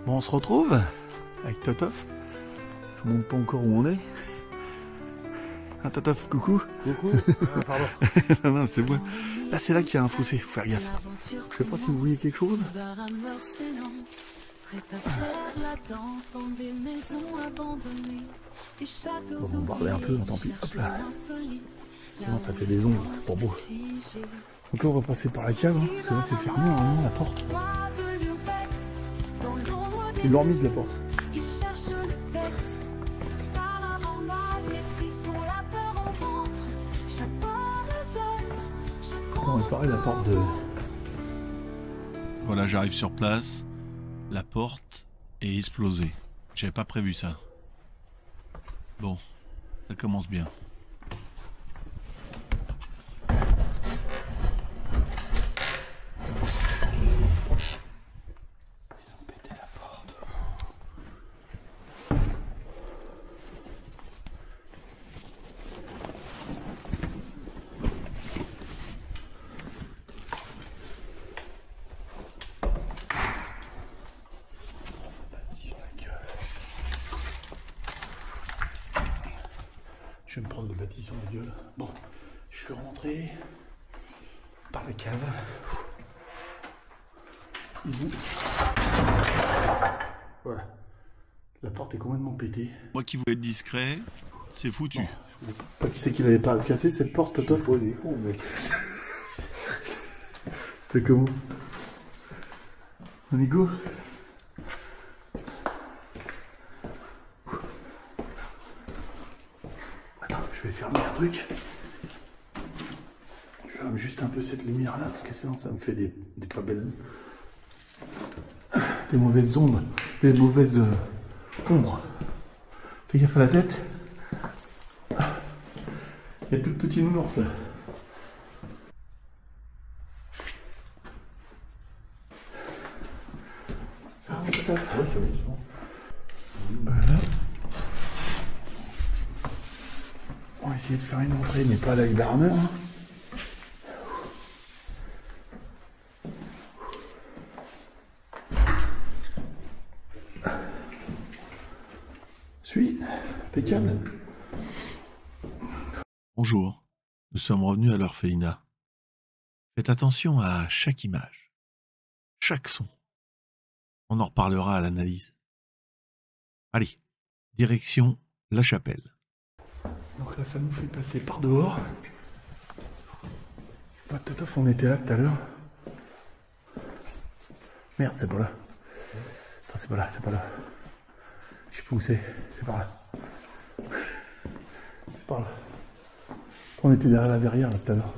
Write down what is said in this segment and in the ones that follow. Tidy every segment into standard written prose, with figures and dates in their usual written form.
Bon, on se retrouve avec Totov. Je ne montre pas encore où on est. Ah, Totov, coucou. Coucou. Ah, pardon. Non, c'est moi. Là, c'est là qu'il y a un fossé, faut faire gaffe. Je sais pas si vous voyez quelque chose. On va bombarder un peu, tant pis. Hop là. Sinon, ça fait des ombres, c'est pas beau. Donc là, on va passer par la cave. Hein, parce que là, c'est fermé, normalement, la porte. Ils l'ont remise, la porte. On va réparer la porte de... Voilà, j'arrive sur place. La porte est explosée. J'avais pas prévu ça. Bon, ça commence bien. Je vais me prendre le bâti sur la gueule. Bon, je suis rentré par la cave. Voilà. La porte est complètement pétée. Moi qui voulais être discret, c'est foutu. Non, pas qui c'est qu'il n'avait pas cassé cette porte, Totov. Il est con, mec. Ça commence. On est go. Attends, je vais fermer un truc. Je ferme juste un peu cette lumière là, parce que sinon ça me fait des pas belles... Des mauvaises ombres. Des mauvaises ombres. Fais gaffe à la tête. Il n'y a plus de petits nounours là. Ferme tout à fait. Ouais, c'est bon, c'est bon. Voilà. On va essayer de faire une entrée, mais pas à la Iberhammer. Hein. Suis, impeccable. Bonjour, nous sommes revenus à l'orphelinat. Faites attention à chaque image, chaque son. On en reparlera à l'analyse. Allez, direction La Chapelle. Donc là, ça nous fait passer par dehors. Pas de Totov, on était là tout à l'heure. Merde, c'est pas là. Enfin, c'est pas là, c'est pas là. Je sais pas où c'est par là. C'est par là. On était derrière la verrière là tout à l'heure.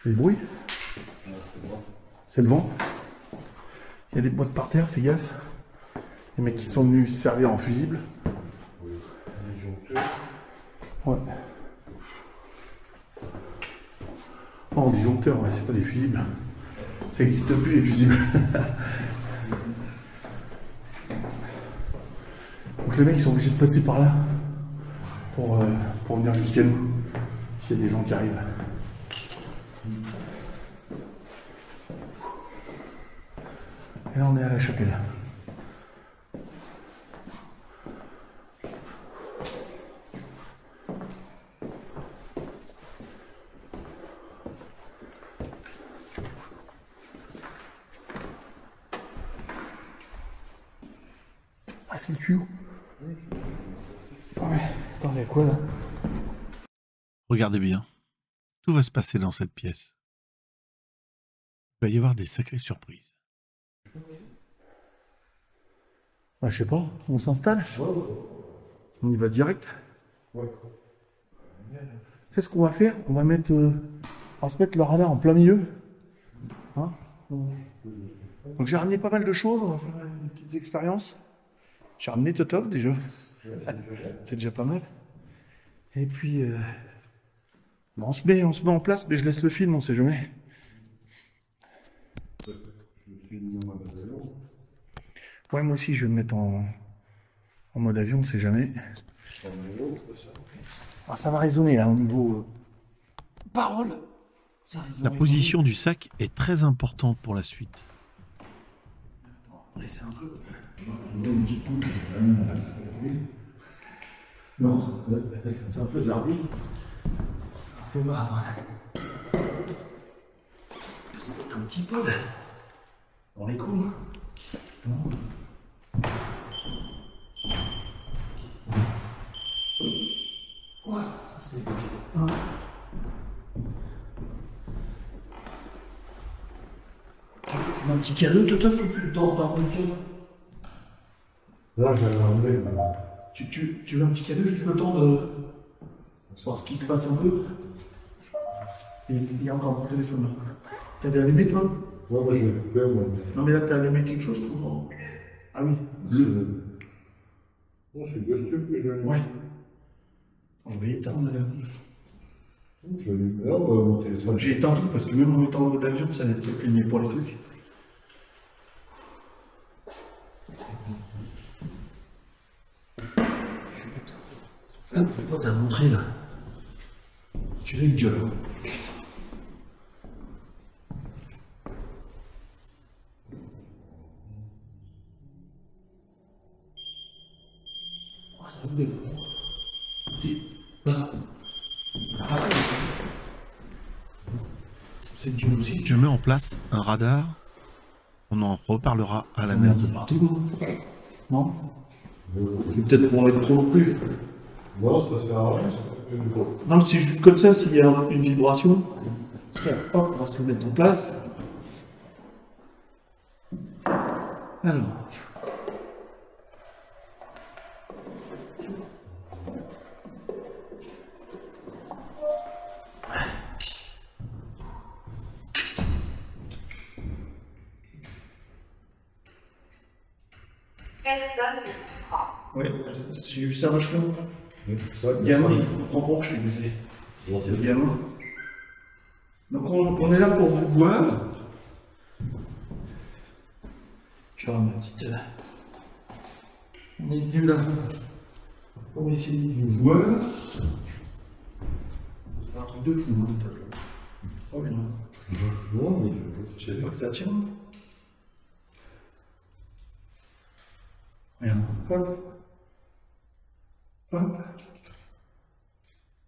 Les bruits. C'est le vent. Il y a des boîtes par terre, fais gaffe. Les mecs qui sont venus se servir en fusible. Ouais. Oh, disjoncteurs, ouais, c'est pas des fusibles. Ça n'existe plus les fusibles. Donc les mecs sont obligés de passer par là pour venir jusqu'à nous. S'il y a des gens qui arrivent. Et là on est à la chapelle. Ah, c'est le tuyau. Ouais, attends, il y a quoi là? Regardez bien, tout va se passer dans cette pièce. Il va y avoir des sacrées surprises. Ah, je sais pas, on s'installe? On y va direct? Ouais. C'est ce qu'on va faire? On va mettre, on va se mettre le radar en plein milieu. Hein? Donc j'ai ramené pas mal de choses, on va faire une petite expérience. J'ai ramené Totov déjà. C'est déjà pas mal. Et puis, bon, on se met en place, mais je laisse le film, on sait jamais. Je me suis mis en bataillon. Ouais, moi aussi, je vais me mettre en En mode avion, on sait jamais. Ah, ça va résonner là au niveau parole. La position du sac est très importante pour la suite. Laissez un peu. Non, c'est un peu zarbi. Un peu marre. C'est un petit peu dans les coups. Non. Voilà, c'est un. Un petit cadeau, toi, faut plus le temps par contre. Là, je vais l'enlever. Tu veux un petit cadeau, juste le temps de voir ce qui se passe un peu. Et il y a encore mon téléphone là. T'as des allumé toi? Ouais, moi je vais couper, moi. Non mais là t'as allumé quelque chose pour... Ah oui, bleu. Non, c'est le costume que j'ai allumé. Ouais. Je vais éteindre. J'ai allumé. Non, mon téléphone. J'ai éteint tout parce que même en étant en mode avion, ça clignait pour le truc. Ah, pourquoi t'as montré là? Tu l'as une gueule. Oh, ça me dégoûte. Si. Voilà. Ah. C'est dur aussi. Je mets en place un radar. On en reparlera à l'analyse. Non? Peut-être pour être trop non plus. Non, ça sert à rien. Non, c'est juste comme ça, s'il y a une vibration, ça, hop, on va se mettre en place. Alors. Personne ne comprend. Ouais, j'ai eu ça vachement. Ça, Gamin, il comprend pas que je t'ai baisé. C'est le gamin. Donc on est là pour vous voir. Je vais ma petite. On est venu là pour essayer de vous voir. C'est un truc de fou, hein, tout à fait. Oh bien. Non, mais Je sais pas que ça tient. Regarde. Hop. Hop.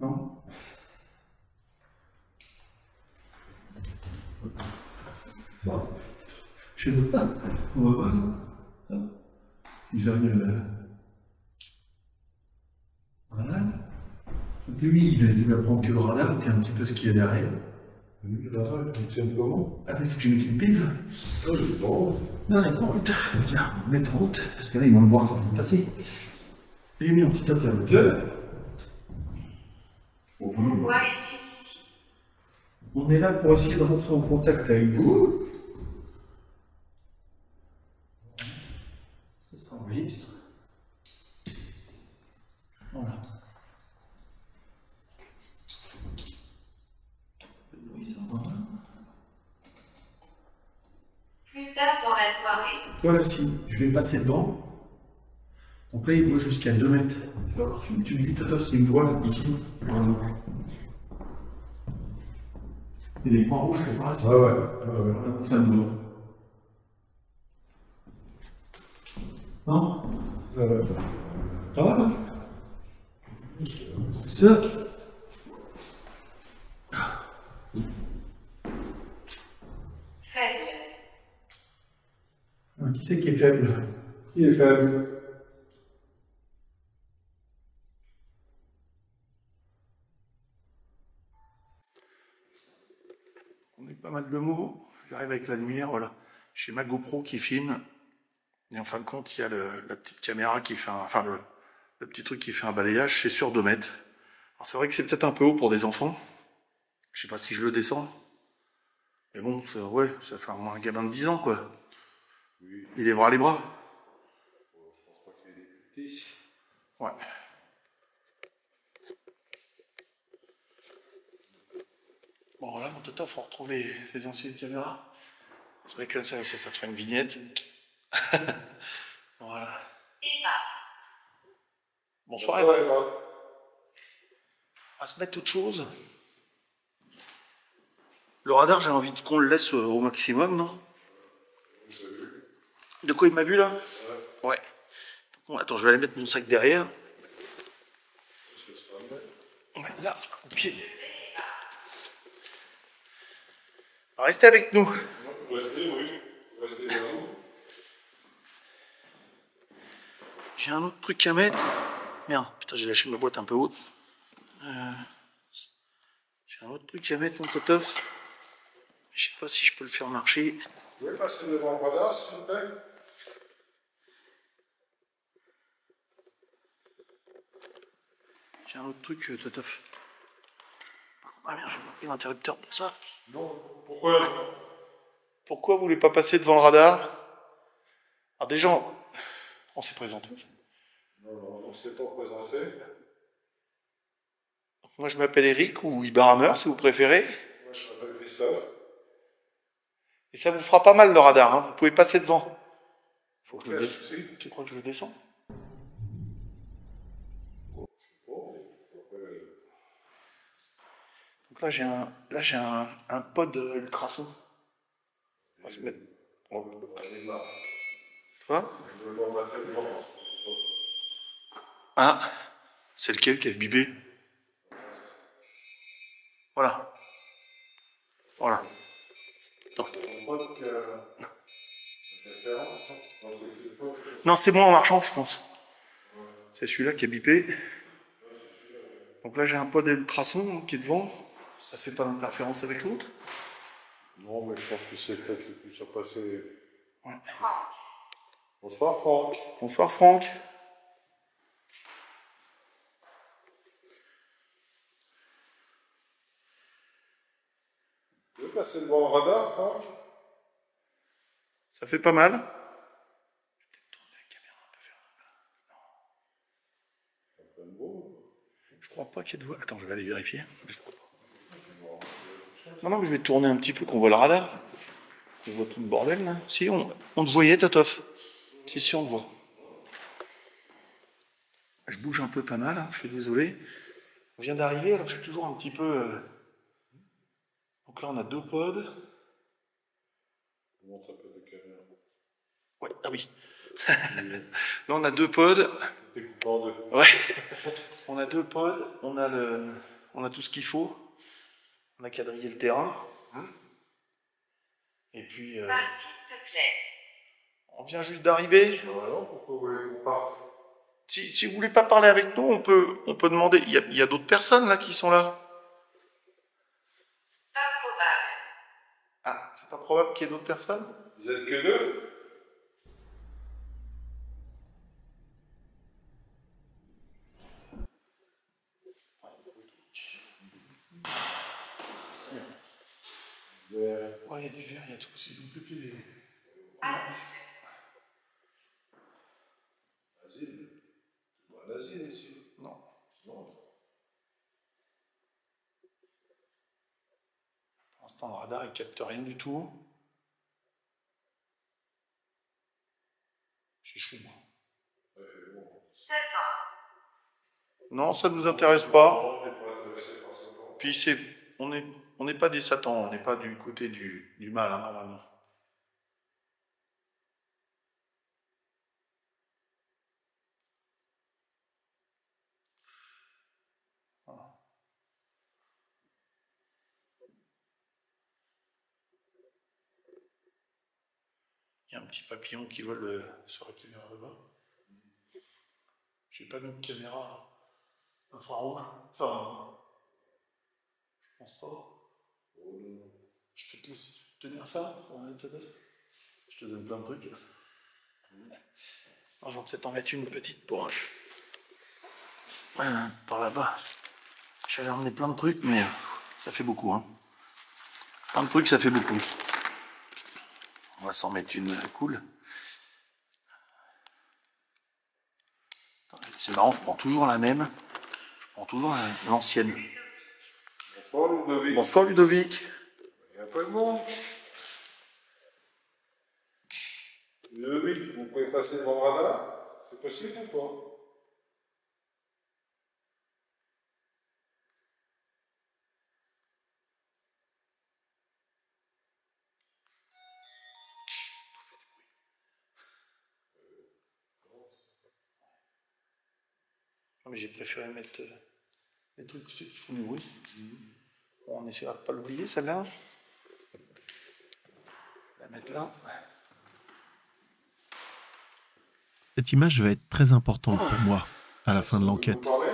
Non. Bon. Je sais pas. On va voir ça. Si j'arrive. Voilà. Donc lui, il va prendre que le radar, puis un petit peu ce qu'il y a derrière. Le radar, il fonctionne comment? Attends, il faut que je mette une pile. Oh, je sais pas. Non, il est en route. Tiens, on va le mettre en route, parce que là, ils vont le voir quand je vais passer. Et j'ai mis un petit interrupteur. Pourquoi es-tu ici? On est là pour essayer de rentrer en contact avec vous. Ça s'enregistre. Voilà. Plus tard dans la soirée, Voilà, si je vais passer devant. Donc là, il voit jusqu'à 2 mètres. Alors, tu me dis, Tata, c'est une voile ici, par exemple. Il y a des points rouges quelque part. Ouais, ouais. Voilà, comme ça, nous. Non? Ça va, là? Ça. faible. Ah, qui c'est qui est faible? Il est faible. On a eu pas mal de mots. J'arrive avec la lumière, voilà. J'ai ma GoPro qui filme. Et en fin de compte, il y a la petite caméra qui fait le petit truc qui fait un balayage. C'est sur 2 mètres. Alors c'est vrai que c'est peut-être un peu haut pour des enfants. Je sais pas si je le descends. Mais bon, ouais, ça fait au moins un gamin de 10 ans, quoi. Oui. Il lèvera les bras. Je pense pas qu'il y ait des plus petits. Ouais. Bon, voilà, mon Totof, on retrouve les anciennes caméras. On se met comme ça te fait une vignette. Voilà. Emma, Bonsoir, Bonsoir, Eva. Eva. On va se mettre autre chose. Le radar, j'ai envie qu'on le laisse au maximum, non? De quoi il m'a vu là? Ouais. Bon, attends, je vais aller mettre mon sac derrière. Ouais, là, au pied. Restez avec nous. Restez, oui. Restez là. J'ai un autre truc à mettre. Merde, putain, j'ai lâché ma boîte un peu haute. J'ai un autre truc à mettre, mon totof. Je sais pas si je peux le faire marcher. Vous pouvez passer devant le radar, s'il vous plaît? J'ai un autre truc, totof. Ah merde, j'ai pas pris l'interrupteur pour ça. Non, pourquoi? Pourquoi vous voulez pas passer devant le radar? Alors déjà, on s'est présenté. Non, on ne s'est pas présenté. Moi je m'appelle Eric ou Ibarhammer si vous préférez. Moi, je m'appelle Christophe. Et ça vous fera pas mal le radar, hein. Vous pouvez passer devant. Faut que je le Quel descende. souci? Tu crois que je le descends? Donc là j'ai un pod ultrason. On va se mettre. On est là. Tu vois? Je vais passer devant. Ah, c'est lequel qui a bipé? Voilà. Voilà. Attends. On voit que... référence, non? Non, c'est moi en marchant, je pense. C'est celui-là qui a bipé. Donc là j'ai un pod ultrason qui est devant. Ça fait pas d'interférence avec l'autre. Non, mais je pense que c'est peut-être le plus à passer. Ouais. Bonsoir, Franck. Bonsoir Franck. Vous pouvez passer devant le radar, Franck? Ça fait pas mal. Je vais peut-être tourner la caméra un peu vers là. Je crois pas qu'il y ait de voix. Attends, je vais aller vérifier. Non, non, mais je vais tourner un petit peu qu'on voit le radar. On voit tout le bordel là. Si, on te voyait, Totof. Si, on te voit. Je bouge un peu pas mal, hein, je suis désolé. On vient d'arriver, alors je suis toujours un petit peu... Donc là, on a deux pods. Montre un peu la caméra. Ouais, ah oui. Là, on a deux pods. Découpé en deux. Ouais. On a deux pods, on a tout ce qu'il faut. On a quadrillé le terrain. Et puis, Pars, s'il te plaît. on vient juste d'arriver. Alors, pourquoi vous voulez qu'on parte? Si vous voulez pas parler avec nous, on peut demander. Il y a d'autres personnes là qui sont là. Pas probable. Ah, c'est pas probable qu'il y ait d'autres personnes. Vous êtes que deux? Ouais, il y a du verre, il y a tout. C'est tout petit. Asile. Un asile ici. Non. Non. Pour l'instant, le radar, il capte rien du tout. J'ai chaud, moi. 7 ans. Non, ça ne nous intéresse pas. On n'est pas intéressé par ça. Puis on n'est pas des satans, on n'est pas du côté du mal, hein, normalement. Voilà. Il y a un petit papillon qui vole sur la caméra là-bas. J'ai pas mis de caméra infrarouge. Enfin, je pense pas. Je peux te laisser tenir ça? Je te donne plein de trucs. Alors, j'en vais peut-être en mettre une petite pour par là-bas. J'avais emmené plein de trucs, mais ça fait beaucoup. Hein. Plein de trucs, ça fait beaucoup. On va s'en mettre une cool. C'est marrant, je prends toujours la même. Je prends toujours l'ancienne. Bonsoir, Ludovic. Bonsoir Ludovic. Il y a pas de monde. Ludovic, vous pouvez passer devant le radar? C'est possible ou pas? mais j'ai préféré mettre les trucs qui font du bruit. Bon, on essaiera de pas l'oublier celle-là. La mettre là. Cette image va être très importante pour moi à la fin de l'enquête. Vous parlez?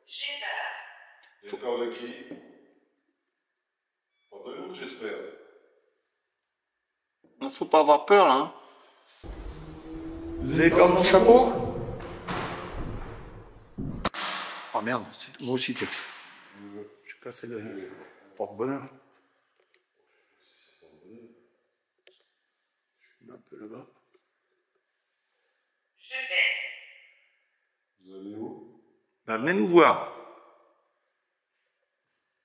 J'ai peur. J'ai peur de qui? Pas de nous, j'espère. Non, faut pas avoir peur là. Hein. Vous avez peur de mon chapeau? Oh merde, moi aussi peut-être. J'ai cassé le porte-bonheur. Je mets un peu là-bas. Je vais. Vous allez où? Bah, venez nous voir.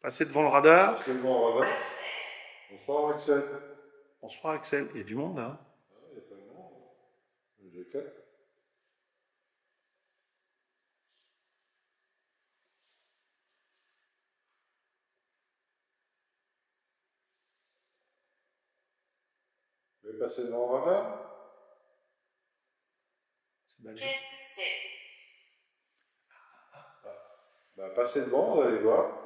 Passez devant le radar. Parce que bon, on va. Axel. Bonsoir, Axel. Bonsoir Axel. Il y a du monde là. Il y a pas de monde. J'ai 4. Vous voulez passer devant le radar? C'est balèze. Qu'est-ce que c'est? Bah, passez devant, vous allez voir.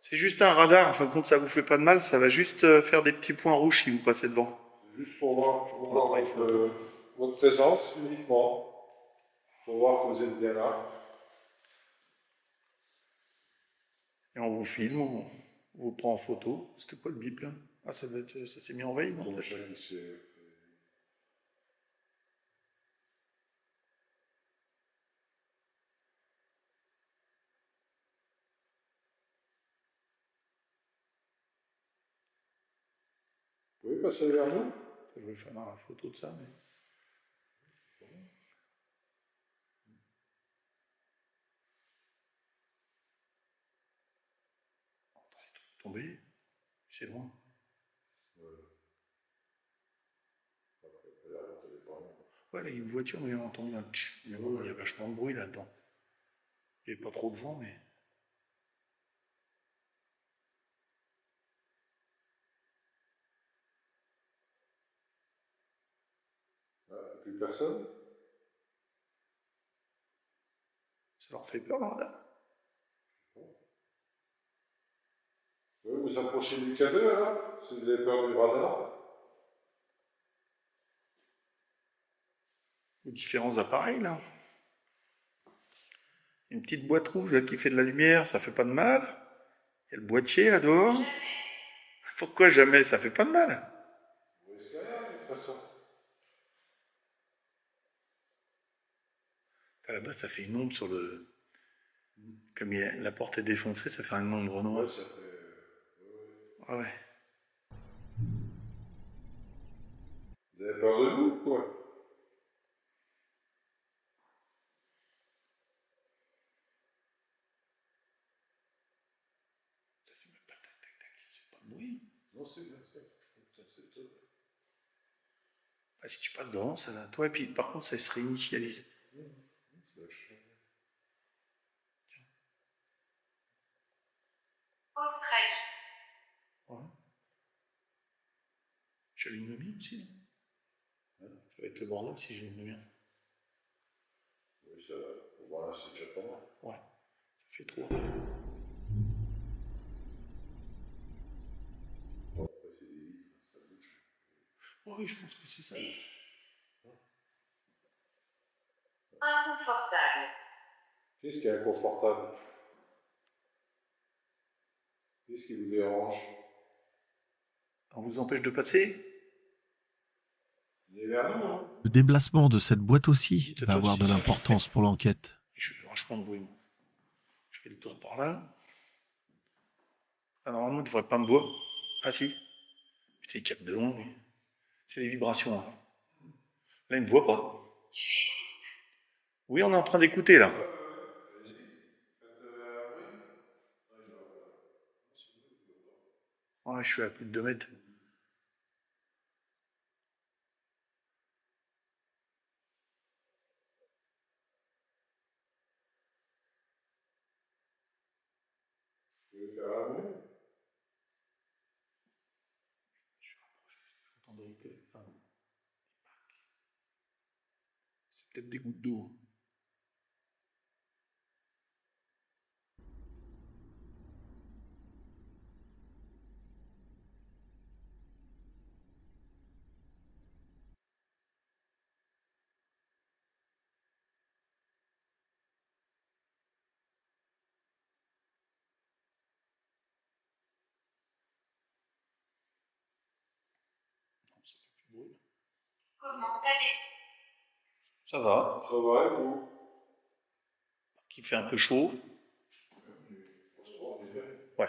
C'est juste un radar. En fin de compte, ça vous fait pas de mal. Ça va juste faire des petits points rouges si vous passez devant. C'est juste pour voir Après, il faut- votre présence uniquement. Pour voir que vous êtes bien là. Et on vous filme, on vous prend en photo. C'était quoi le bip là? Ah, ça s'est mis en veille, non? Ton peut-être chien, c'est. Vous pouvez passer vers nous? Je vais faire une photo de ça, mais. Tomber, c'est loin. Ouais, là, il y a une voiture, mais on a entendu un tch. Mais bon, il y a vachement de bruit là-dedans. Il n'y avait pas trop de vent, mais. Plus personne? Ça leur fait peur, le radar. Oui, vous approchez du K2 là? Si vous avez peur du radar? Les différents appareils, là. Une petite boîte rouge là, qui fait de la lumière, ça fait pas de mal. Il y a le boîtier là dehors. Pourquoi jamais? Ça fait pas de mal. Vous risquez rien de toute façon. Là-bas, ça fait une ombre sur le. Comme la porte est défoncée, ça fait une ombre noire. Ouais, ça fait. Ah ouais. Vous avez peur de nous, quoi? Ça fait même pas tac tac tac, c'est pas de bruit. Non, c'est bien ça. Putain, c'est top. Ah, si tu passes devant, ça va. Toi, et puis par contre, ça se réinitialise. Australie. Ouais. J'allume le mien aussi. Ça va être le bordel si j'allume le mien. Oui, ça va. Voilà, c'est déjà pas mal. Ouais, ça fait trop. On va passer des vitres, ça bouge. Oui, je pense que c'est ça. Inconfortable. Qu'est-ce qui est inconfortable? Qu'est-ce qui vous dérange? On vous empêche de passer? Venez vers nous, hein? Le déplacement de cette boîte aussi Peut-être va avoir aussi, de ça. l'importance pour l'enquête. Je fais vachement de bruit, moi. Je fais le tour par là. Ah, normalement, il ne devrait pas me voir. Ah si. Putain, il capte de loin, lui. C'est des vibrations. Hein. Là, il ne me voit pas. Tu écoutes. Oui, on est en train d'écouter, là. Vas-y. Faites un bruit. Non, il va pas. Ouais, je suis à plus de 2 mètres. Vous voulez faire un bruit? J'entendrai que. Enfin, c'est peut-être des gouttes d'eau. Comment allez-vous? Ça va. Ça va, et vous? Il fait un peu chaud. On se voit en hiver. Ouais.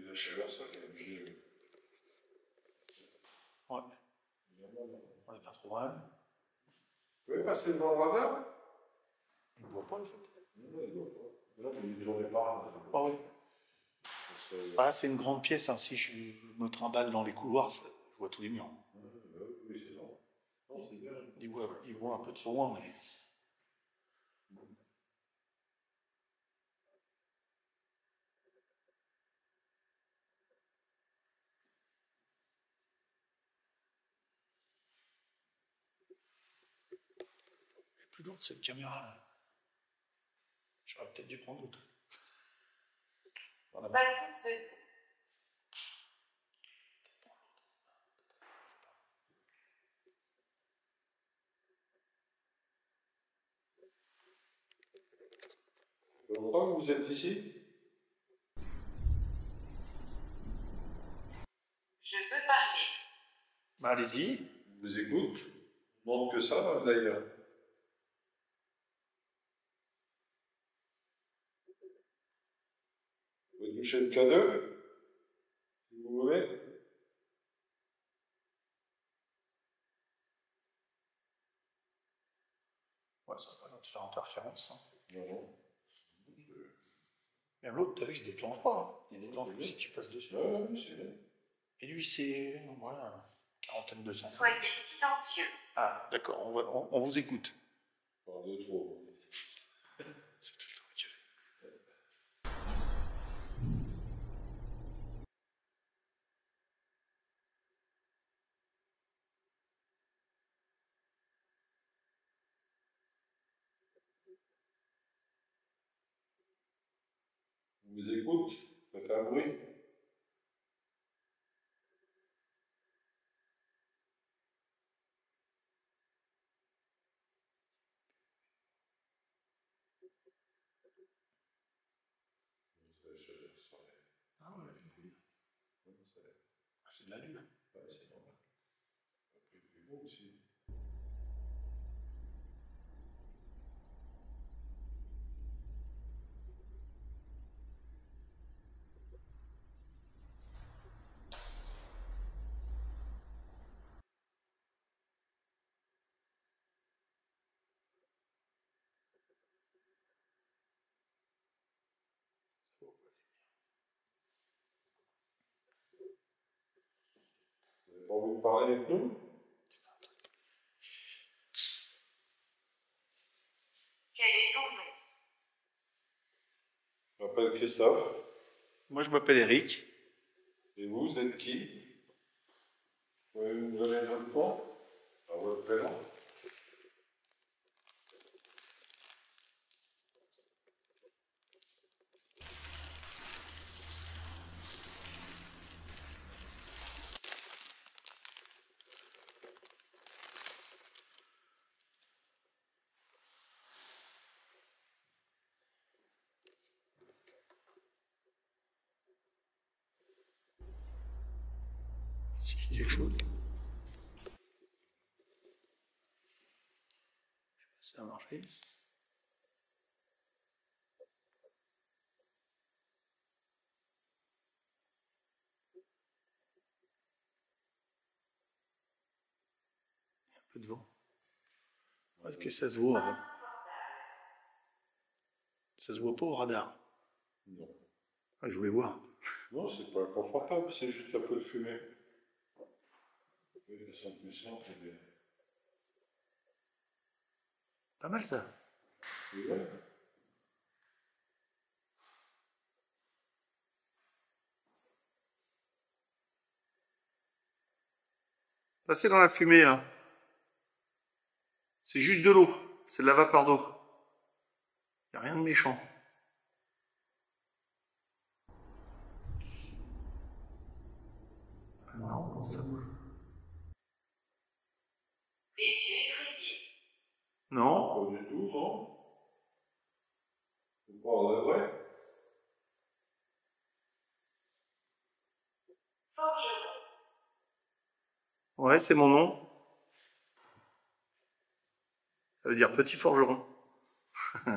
La chaleur, ça fait bouger. Ouais. On est pas trop mal. Vous pouvez passer devant le radar? Il ne voit pas, en fait. Non, il doit pas. Là, il est toujours départ. Ah ouais. Voilà, c'est une grande pièce. Hein. Si je me trimballe dans les couloirs, je vois tous les murs. Oui, c'est bon. Non, c'est bien. Il voit un peu trop loin, mais... C'est plus lourd cette caméra. J'aurais peut-être dû prendre l'autre. Pas tous de Ça fait longtemps que vous êtes ici? Je peux parler. Bah, allez-y. Je vous écoute. Je demande que ça, d'ailleurs. Vous pouvez toucher le K2, si vous voulez. Ouais, ça va pas te faire interférence. Hein. Non, non. Même l'autre, t'as vu, il se déclenche pas. Hein. Il y a des planches si tu passes dessus. Ouais, c'est bien. Et lui, c'est... Voilà, quarantaine de cent. Soyez silencieux. Ah, d'accord, on vous écoute. Par de trop. C'est tout le temps calé. On vous écoute. Faites un bruit. Ah ouais, oui. Ah, c'est de la lune. Ouais, c'est normal. Après, il fait beau aussi. Vous n'avez pas envie de parler avec nous? Quel est ton nom? Je m'appelle Christophe. Moi, je m'appelle Eric. Et vous êtes qui? Vous pouvez nous donner votre nom? À votre prénom? C'est quelque chose. Je sais pas si ça a marché. Un peu de vent. Est-ce que ça se voit? Hein? Ça se voit pas au radar. Non. Ah, je voulais voir. Non, c'est pas confortable, c'est juste un peu de fumée. Oui, elles sont puissantes et bien. Pas mal ça. Et ouais. Passez dans la fumée là. C'est juste de l'eau. C'est de la vapeur d'eau. Il n'y a rien de méchant. Ah non, ça bouge. Des yeux effrayés. Non. Pas du tout, non? Vous parlez vrai? Forgeron. Ouais, c'est mon nom. Ça veut dire petit forgeron. C'est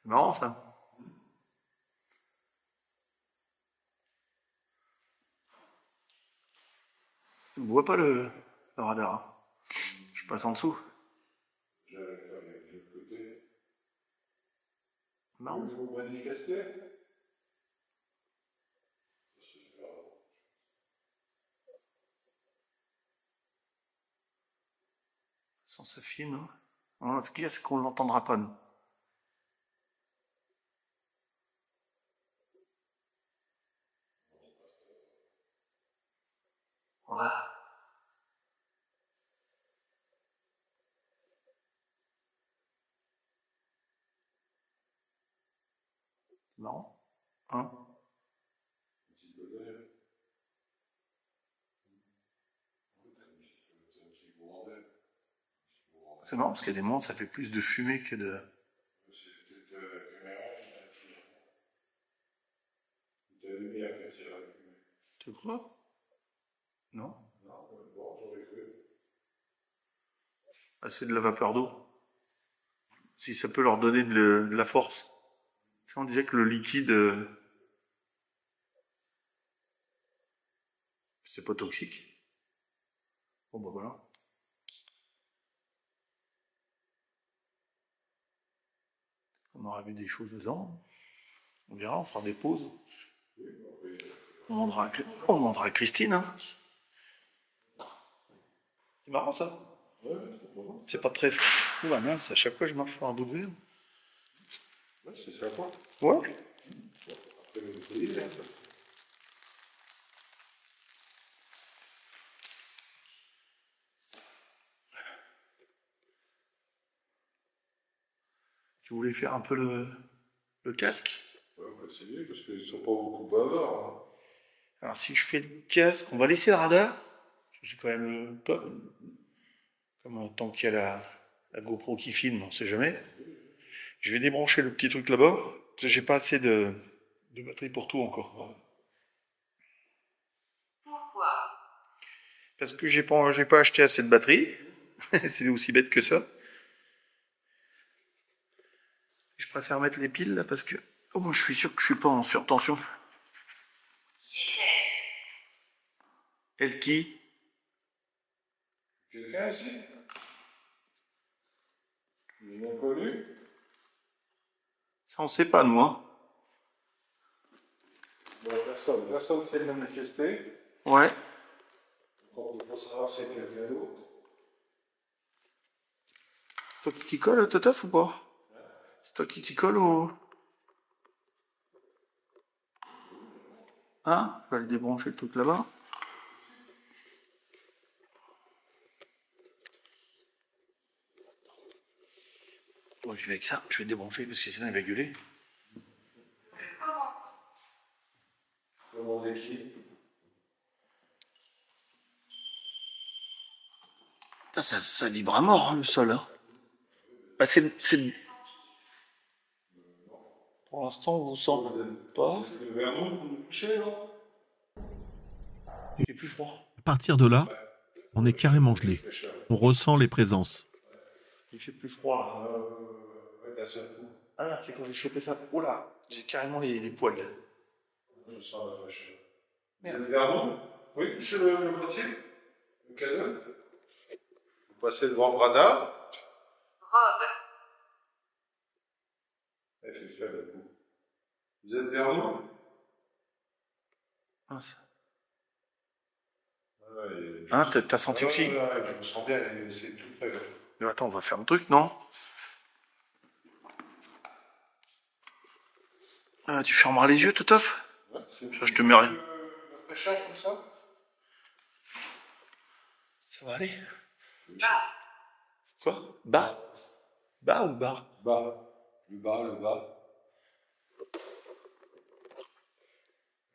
marrant ça. On ne voit pas le radar. Hein. Je passe en dessous. Marrant. Vous manifestez? Sans ça filme. Hein. Non, ce qu'il y a, c'est qu'on ne l'entendra pas, nous. Voilà. Non. Hein? C'est marrant parce qu'il y a des moments, ça fait plus de fumée que de... Tu crois? Non? Ah, c'est de la vapeur d'eau. Si ça peut leur donner de la force. On disait que le liquide, c'est pas toxique. Bon bah voilà. On aura vu des choses dedans. On verra, on fera des pauses. On demandera à Christine. Hein. C'est marrant ça. C'est pas très... Oh la mince, à chaque fois je marche sur un bout de verre. Ouais, c'est sympa. Ouais. Tu voulais faire un peu le casque? Ouais, bah, c'est mieux parce qu'ils sont pas beaucoup bavards. Hein. Alors si je fais le casque, on va laisser le radar. C'est quand même top. Comme tant qu'il y a la GoPro qui filme, on sait jamais. Je vais débrancher le petit truc là-bas. Parce que j'ai pas assez de batterie pour tout encore. Pourquoi? Parce que j'ai pas acheté assez de batterie. C'est aussi bête que ça. Je préfère mettre les piles là parce que... Oh, moi je suis sûr que je suis pas en surtension. Qui est-elle? Elle qui? Quelqu'un ici? Une inconnue? Ça on sait pas nous hein. Bon, personne fait le manifester. Ouais. On peut pas savoir si c'est quelqu'un d'autre. C'est toi qui t'y colle, Totof, ou pas? C'est toi qui t'y colle ou... Hein? Je vais aller débrancher le truc là-bas. Bon, je vais avec ça, je vais débrancher parce que sinon il va gueuler. Comment on décrit? Putain, ça vibre à mort, hein, le sol. Hein. Bah, c'est... Pour l'instant, on vous sent pas. Le verre vous nous couchez, là? Il est plus froid. À partir de là, on est carrément gelé. On ressent les présences. Il fait plus froid. Là. Ouais, d'un seul coup. Ah là, c'est quand j'ai chopé ça. Oh là, j'ai carrément les poils. Je sens la fraîcheur. Vous êtes Vernon? Oui, chez le boîtier? Le cadeau? Vous passez devant Brada? Robe. Elle fait faible le coup. Vous êtes Vernon? Mince. Ouais, Hein, t'as senti aussi? Ouais, je me sens bien, c'est tout près. Mais attends, on va faire un truc, non? Tu fermeras les yeux, Totof? Ouais, Je te mets rien. La fraîcheur comme ça? Ça va aller? Bas. Quoi? Bas? Bas ou bar? Bas. Le bas, le bas.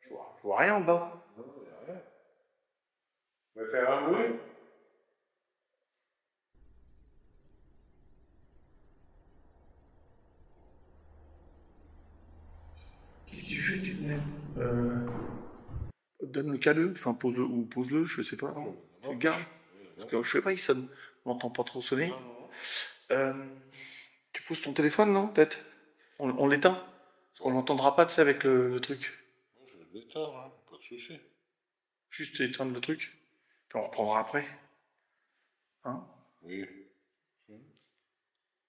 Je vois rien en bas. Non, il n'y a rien. Vous pouvez faire un bruit? Qu'est-ce que tu fais? Tu te mets... Donne le cadeau, enfin pose-le ou pose-le, je sais pas. Tu le gardes. Parce que je sais pas, il sonne. On n'entend pas trop sonner. Non, non. Tu pousses ton téléphone, non, peut-être? On l'éteint? Parce qu'on l'entendra pas, tu sais, avec le truc. Moi, je vais l'éteindre, hein, pas de souci. Juste éteindre le truc. Puis on reprendra après. Hein? Oui.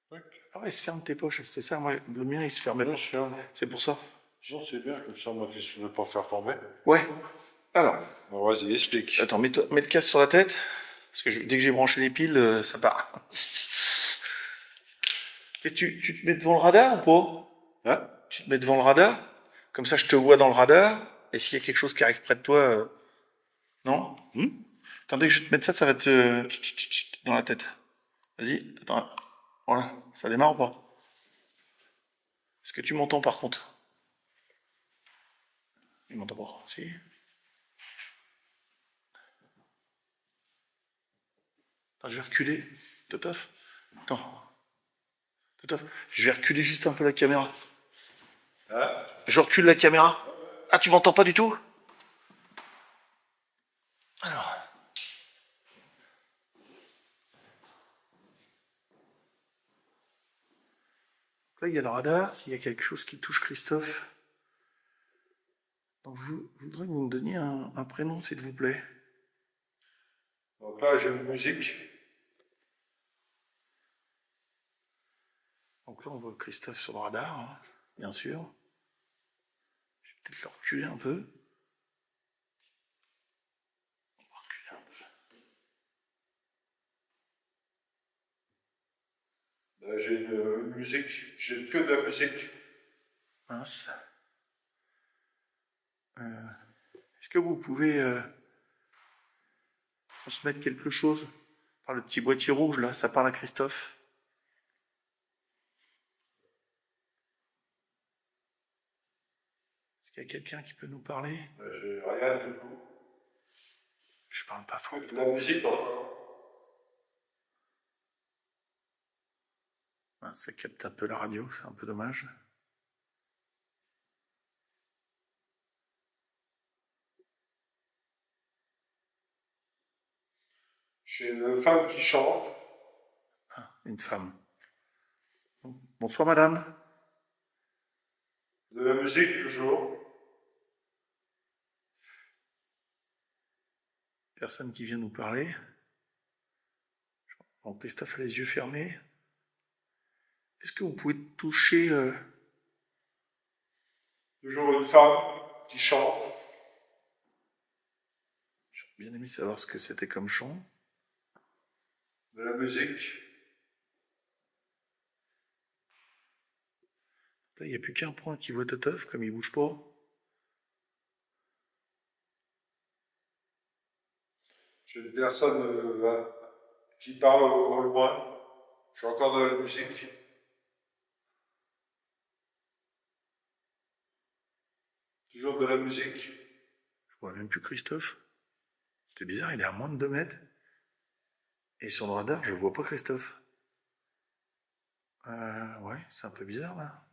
Tac. Ah ouais, ferme tes poches, c'est ça, moi, le mien il se fermait Bien pas. sûr. C'est pour ça. Non, c'est bien, comme ça, moi, je ne veux pas faire tomber. Ouais. Alors, Bon, vas-y, explique. attends, mets le casque sur la tête. Parce que dès que j'ai branché les piles, ça part. Et tu te mets devant le radar ou pas? Hein? Tu te mets devant le radar? Comme ça, je te vois dans le radar. Et s'il y a quelque chose qui arrive près de toi, non? Attends, dès que je vais te mettre ça, ça va te dans la tête. Vas-y, attends. Voilà, ça démarre ou pas? Est-ce que tu m'entends par contre? Il m'entend pas, si. Attends, je vais reculer. Totof. Attends. Totof. Je vais reculer juste un peu la caméra. Hein? Je recule la caméra. Ah, tu m'entends pas du tout? Alors. Là, il y a le radar. S'il y a quelque chose qui touche Christophe. Donc, je voudrais que vous me donniez un prénom, s'il vous plaît. Donc là, j'ai une musique. Donc là, on voit Christophe sur le radar, hein, bien sûr. Je vais peut-être le reculer un peu. On va reculer un peu. Là, j'ai une musique. J'ai que de la musique. Mince. Est-ce que vous pouvez transmettre quelque chose par le petit boîtier rouge, là? Ça parle à Christophe. Est-ce qu'il y a quelqu'un qui peut nous parler? J'ai rien du tout. Je parle pas fort. La musique encore. Mince, ça capte un peu la radio, c'est un peu dommage. J'ai une femme qui chante. Ah, une femme. Bonsoir, madame. De la musique toujours. Personne qui vient nous parler. Bon, Christophe a les yeux fermés. Est-ce que vous pouvez toucher... Toujours une femme qui chante. J'aurais bien aimé savoir ce que c'était comme chant. De la musique. Là, il n'y a plus qu'un point qui voit Totof, comme il bouge pas. J'ai une personne qui parle au loin. J'ai encore de la musique. Toujours de la musique. Je vois même plus Christophe. C'est bizarre, il est à moins de 2 mètres. Et sur le radar, je vois pas Christophe. Ouais, c'est un peu bizarre, là.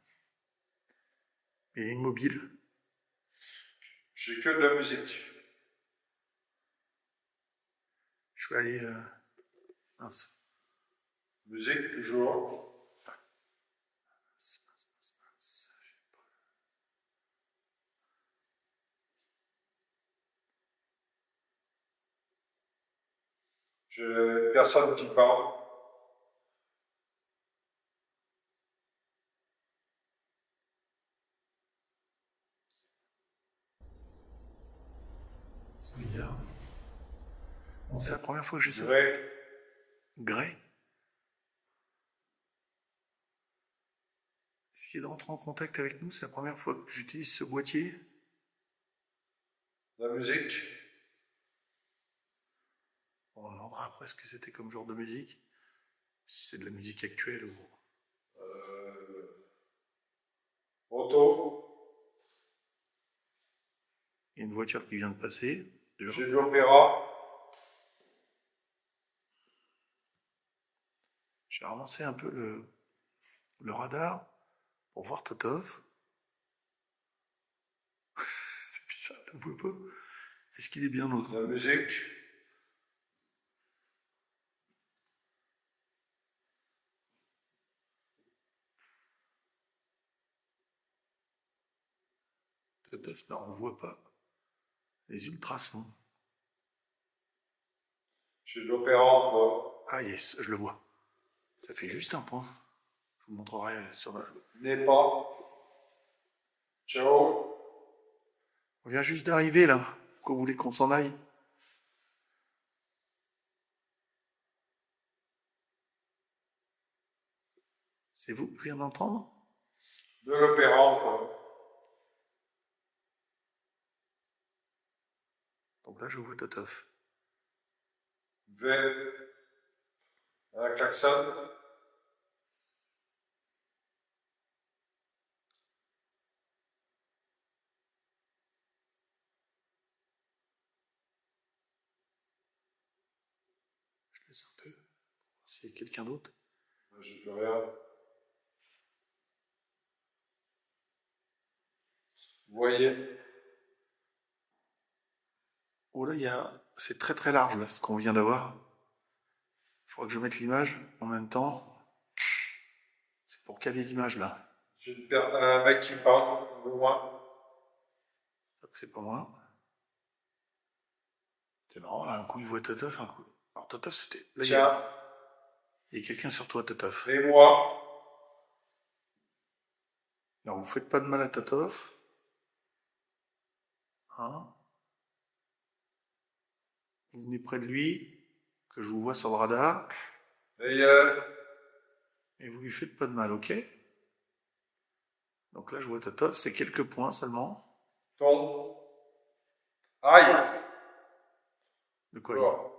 Il est immobile. J'ai que de la musique. Je vais aller... Mince. Musique toujours. Mince. J'ai personne qui parle. C'est bizarre. Bon, c'est la première fois que j'ai ça. Gré. Grey. Est-ce qu'il est rentré en contact avec nous? C'est la première fois que j'utilise ce boîtier. La musique. On demandera après ce que c'était comme genre de musique. Si c'est de la musique actuelle ou... Auto. Il y a une voiture qui vient de passer. J'ai de l'opéra. J'ai avancé un peu le radar pour voir Totof. C'est bizarre, je ne le vois pas. Est-ce qu'il est bien l'autre? La musique. Toteuf, non, on voit pas. Les ultrasons. J'ai de l'opéra encore. Ah yes, je le vois. Ça fait juste un point. Je vous montrerai sur la... N'est pas. Ciao. On vient juste d'arriver là. Pourquoi vous voulez qu'on s'en aille? C'est vous que je viens d'entendre? De l'opéra encore. Donc là, je vois Toteuf. V. Un klaxon. Je laisse un peu. S'il y a quelqu'un d'autre. Moi, j'ai plus rien. Vous voyez? Oh là, il y a... c'est très très large là, ce qu'on vient d'avoir. Il faudra que je mette l'image en même temps. C'est pour caler l'image là. J'ai un mec qui parle, au loin. Donc c'est pas moi. C'est marrant, là, un coup il voit Toteuf, un coup... Alors Toteuf, c'était... Là, Tiens. il y a quelqu'un sur toi, Toteuf. Et moi? Alors, vous faites pas de mal à Toteuf. Hein? Vous venez près de lui, que je vous vois sur le radar, Et et vous lui faites pas de mal, ok? Donc là, je vois Toteuf, c'est quelques points seulement. ton. Aïe. De quoi Bon.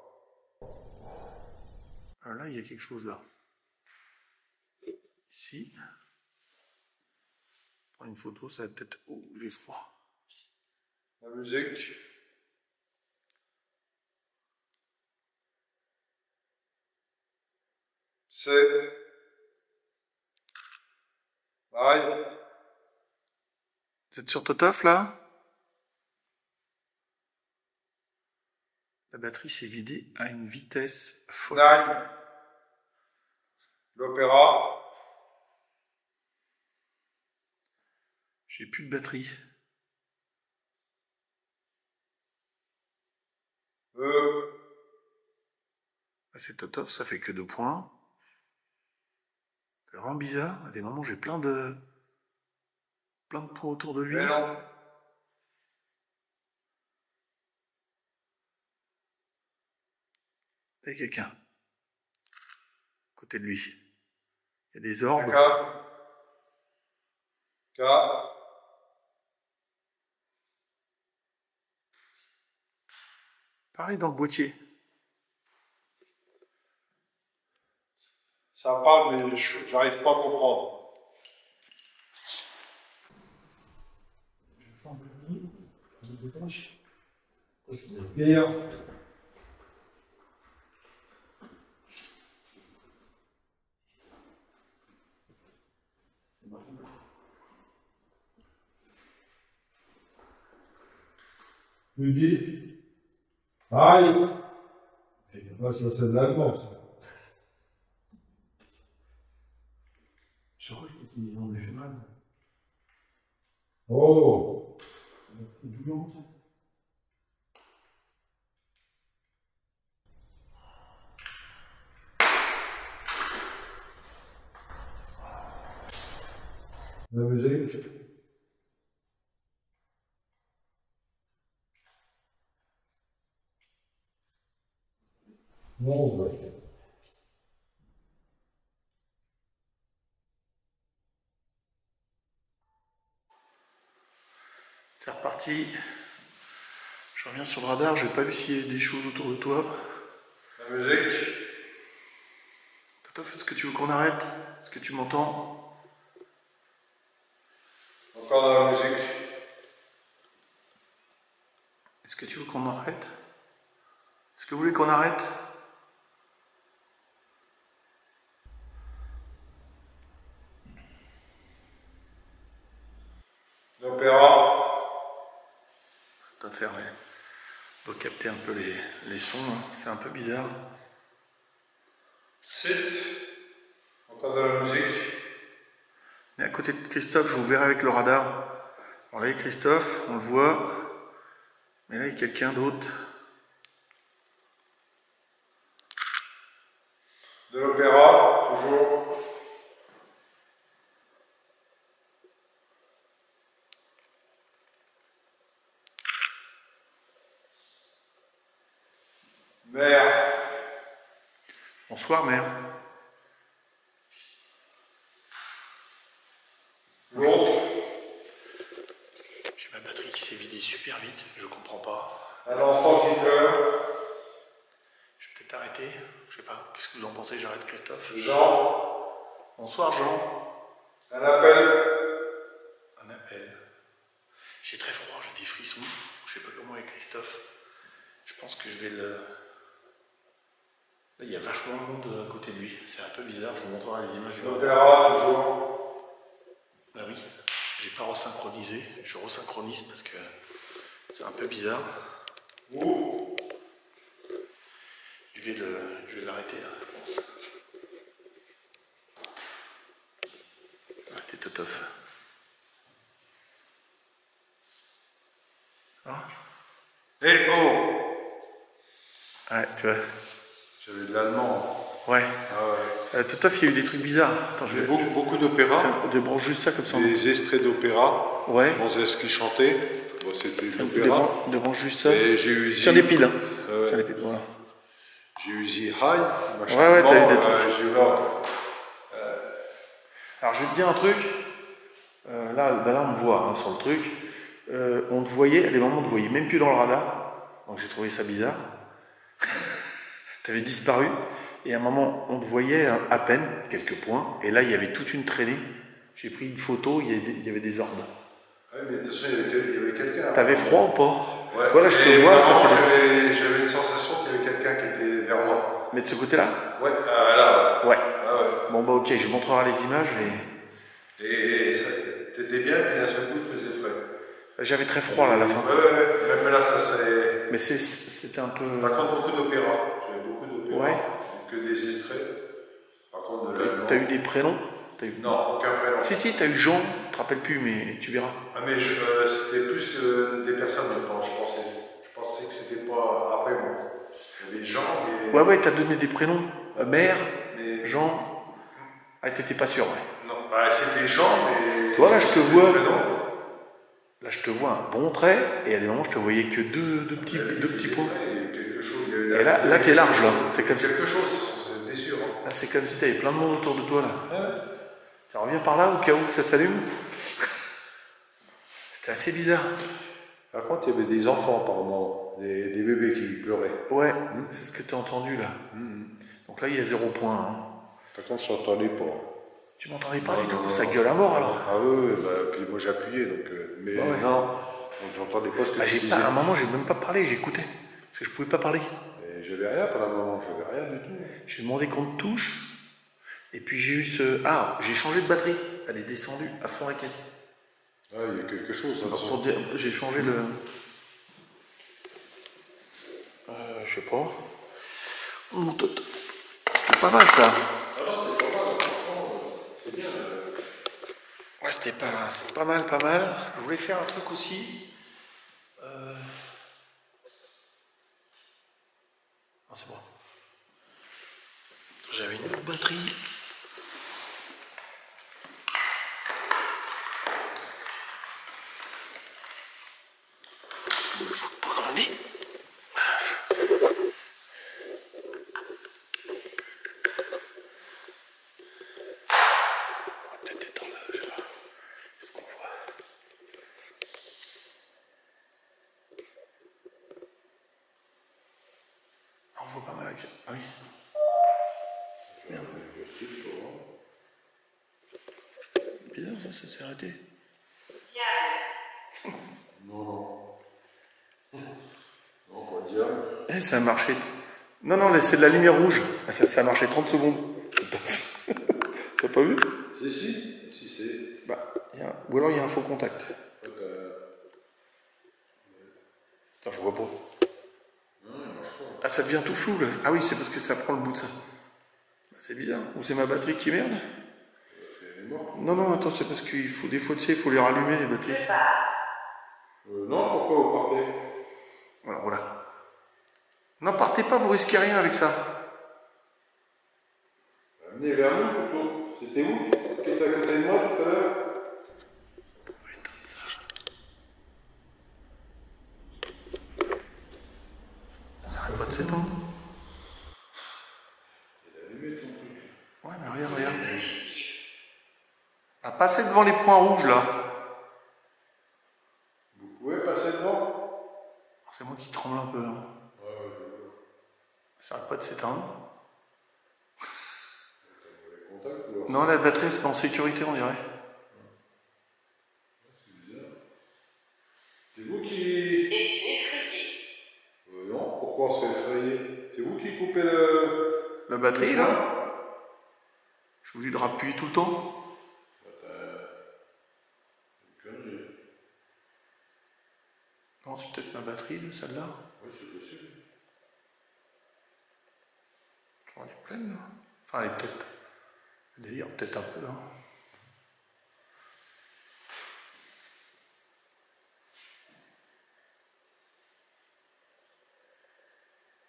Là, il y a quelque chose là. Ici. Prends une photo, ça va peut-être... Oh, j'ai froid. La musique. C'est. Aïe. Vous êtes sur Toteuf, là? La batterie s'est vidée à une vitesse folle. Aïe. L'opéra. J'ai plus de batterie. Là, c'est Toteuf, ça fait que 2 points. C'est vraiment bizarre. À des moments, j'ai plein de points autour de lui. Mais non. Il y a quelqu'un. À côté de lui. Il y a des orbes. K. Pareil dans le boîtier. Ça parle, mais j'arrive pas à comprendre. Meilleur. Rudy. Aïe. Ouais, ça c'est de l'allemand, ça. Je crois qu'on lui fait mal. Oh. La musique. Non, C'est reparti. Je reviens sur le radar, j'ai pas vu s'il y avait des choses autour de toi. la musique. Toteuf, est-ce que tu veux qu'on arrête? Est-ce que tu m'entends? Encore dans la musique. Est-ce que tu veux qu'on arrête? Est-ce que vous voulez qu'on arrête? L'opéra. Ça doit faire, doit capter un peu les sons, hein. C'est un peu bizarre. Site. Encore de la musique. Et à côté de Christophe, je vous verrai avec le radar. Bon, là, il y a Christophe, on le voit. Mais là, il y a quelqu'un d'autre. De l'opéra, toujours. Mère. Bonsoir, mère. L'autre. J'ai ma batterie qui s'est vidée super vite, je comprends pas. Un enfant qui pleure. Je vais peut-être arrêter, je sais pas. Qu'est-ce que vous en pensez? J'arrête Christophe. Jean. Bonsoir, Jean. Un appel. Un appel. J'ai très froid, j'ai des frissons. Je sais pas comment est Christophe. Je pense que je vais le... Là, il y a vachement de monde à côté de lui. C'est un peu bizarre, je vous montrerai les images du L'opéra, toujours. Ah oui, j'ai pas resynchronisé. Je resynchronise parce que c'est un peu bizarre. Où? Je vais l'arrêter là, je pense. Arrêtez Totof. Ah. Eh oh! Ouais, tu vois. J'avais de l'allemand. Ouais. Ah ouais. Totof, il y a eu des trucs bizarres. Attends, je J'ai vais beaucoup d'opéras. débranche juste ça comme ça. Des extraits d'opéra. Ouais. Bon, c'est ce qu'ils chantaient. Bon, c'était de l'opéra. Débranche juste ça. Et j'ai eu Tiens les piles. Hein. Ouais. Tiens les piles, voilà. J'ai eu The High. Ouais, t'as eu des trucs. J'ai eu là. Alors, je vais te dire un truc. Là, on me voit hein, sur le truc. On te voyait, à des moments, on te voyait même plus dans le radar. Donc, j'ai trouvé ça bizarre. T'avais disparu. Et à un moment, on te voyait à peine, quelques points. Et là, il y avait toute une traînée. J'ai pris une photo, il y avait des orbes. Ouais, mais de toute façon, il y avait quelqu'un. T'avais froid ou pas? Ouais. Voilà, je te vois, ça fait... J'avais une sensation qu'il y avait quelqu'un qui était vers moi. Mais de ce côté-là? Ouais, là. Ouais. Ah ouais. Bon, bah, ok, je montrerai les images. Et t'étais bien, puis d'un seul coup, il faisait frais. J'avais très froid là à la fin. Ouais, même là, ça c'est. Mais c'était un peu. Par contre, beaucoup d'opéras. J'avais beaucoup d'opéras. Ouais. Que des extraits. Par contre, de l'allemand. T'as eu des prénoms? Non, aucun prénom. Si, t'as eu Jean, je te rappelle plus, mais tu verras. Ah, mais c'était plus des personnes maintenant, je pensais. Je pensais que c'était pas après moi. Il y avait Jean, mais. Ouais, t'as donné des prénoms. Mère, mais... Jean. Ah, t'étais pas sûr, ouais. Non, bah c'était Jean, mais. Toi, là, je te vois. Prénoms. Là, je te vois un bon trait, et à des moments, je te voyais que deux petits points. Il y a eu quelque chose. Il y a eu et là t'es large, là. C'est comme quelque chose, c'était sûr. Hein. Là, c'est comme si t'avais plein de monde autour de toi, là. Ouais. Ça revient par là, au cas où ça s'allume. C'était assez bizarre. Par contre, il y avait des enfants, apparemment. Des bébés qui pleuraient. Ouais, c'est ce que t'as entendu, là. Donc là, il y a 0 point. Hein. Par contre, je n'entendais pas. Tu m'entendais pas, les gars? Ça gueule à mort, alors. Ah oui, bah, puis moi j'appuyais, donc. Mais ouais. non, donc j'entendais pas ce que tu disais. À un moment, j'ai même pas parlé, j'écoutais. Parce que je pouvais pas parler. Et j'avais rien pendant un moment, j'avais rien du tout. J'ai demandé qu'on te touche. Et puis j'ai eu ce... Ah, j'ai changé de batterie. Elle est descendue à fond la caisse. Ah, il y a quelque chose. J'ai changé le... je sais pas. Mon Totof. C'était pas mal, ça. Ah non, c'est pas mal, franchement, c'est bien. Ouais, c'était pas mal. Je voulais faire un truc aussi. Ah, c'est bon. J'avais une autre batterie. Je me fous pas dans le nez. Peut-être étendre, je sais pas. Qu'est-ce qu'on voit? On voit pas mal avec... Ah oui. Merde. Bizarre ça s'est arrêté. Diable. Non, pas diable. Eh, ça a marché. Non, c'est de la lumière rouge. Ça a marché 30 secondes. T'as pas vu? Si, c'est. Bah, ou alors il y a un faux contact. Attends, je vois pas. Non, il marche pas. Ah, ça devient tout flou là. Ah oui, c'est parce que ça prend le bout de ça. Bah, c'est bizarre. Ou c'est ma batterie qui merde? C'est mort. Non, attends, c'est parce qu'il faut des fois, tu sais, il faut les rallumer les batteries. Je pars. Non, pourquoi vous partez? Voilà. Non, partez pas, vous risquez rien avec ça. Venez vers nous plutôt. C'était vous qui étiez à côté de moi tout à l'heure? Ça arrête pas de s'étendre. Il a allumé ton truc. Ouais, mais regarde. Ah, passez devant les points rouges là. Vous pouvez passer devant? C'est moi qui tremble un peu. Hein. Ça arrête pas de s'éteindre. Non, la batterie c'est pas en sécurité, on dirait. C'est bizarre. C'est vous qui... Es-tu effrayé? Non, pourquoi on s'est effrayé? C'est vous qui coupez La batterie là? Je suis obligé de rappuyer tout le temps. Non, c'est peut-être ma batterie, celle-là. Oui, c'est possible. Elle est pleine, là. Enfin, elle est peut-être... Délire, peut-être un peu, hein.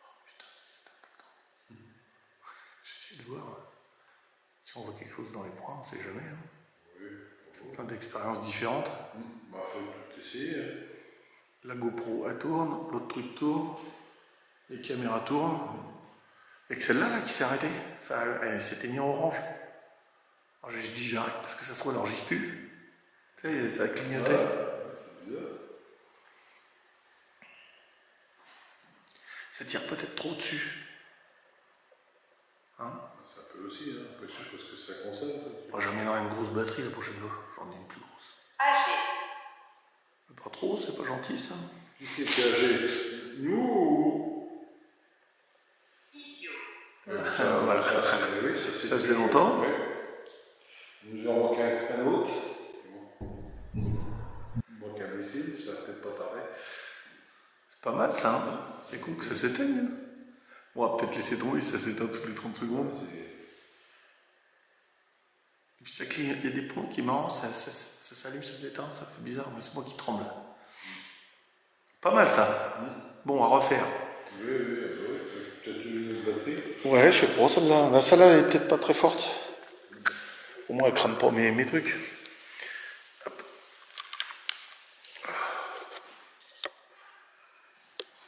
Oh, putain, c'est... J'essaie de voir si on voit quelque chose dans les points, on sait jamais, hein. Oui. On fait plein d'expériences différentes. Bah, faut tout essayer. La GoPro, elle tourne, l'autre truc tourne, les caméras tournent. Et que celle-là, là, qui s'est arrêtée, enfin, elle s'était mise en orange. Alors je dis j'arrête parce que ça se trouve, elle n'enregistre plus. Tu sais, ça a clignoté. C'est bizarre. Ça tire peut-être trop dessus. Hein? Ça peut aussi, hein, empêcher parce que ça concentre. Moi, j'amènerai une grosse batterie la prochaine fois. J'en ai une plus grosse. Âgé. Pas trop, c'est pas gentil ça. Qui c'est qui est âgé? Nous ou... Idiot. Voilà. Oui, Ça faisait longtemps. Oui. Il nous en manque un autre. Il manque un missile, ça va peut-être pas tarder. C'est pas mal ça. Hein? C'est con que ça s'éteigne. Hein? On va peut-être laisser tomber si ça s'éteint toutes les 30 secondes. Et puis ça clignote. Il y a des points qui est marrant, ça s'allume, ça s'éteint, ça fait bizarre, mais c'est moi qui tremble. Pas mal ça. Bon, à refaire. Oui, peut-être une batterie. Ouais, je sais pas, celle-là. Là, celle-là, elle est peut-être pas très forte. Au moins, elle crame pas mes trucs. Hop.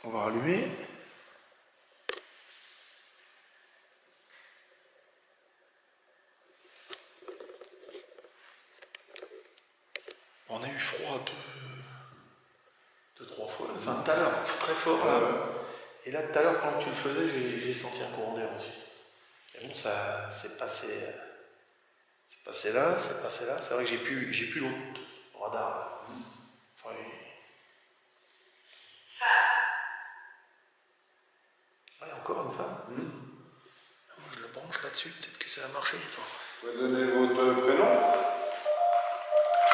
On va rallumer. On a eu froid deux, trois fois. Enfin, tout à l'heure, très fort là. Et là, tout à l'heure, quand tu le faisais, j'ai senti un courant d'air aussi. Et bon, ça s'est passé. C'est passé là, c'est passé là. C'est vrai que j'ai plus l'autre radar. Enfin, Femme. ouais, encore une femme. Moi, je le branche là-dessus, peut-être que ça va marcher. Attends. Vous pouvez donner votre prénom?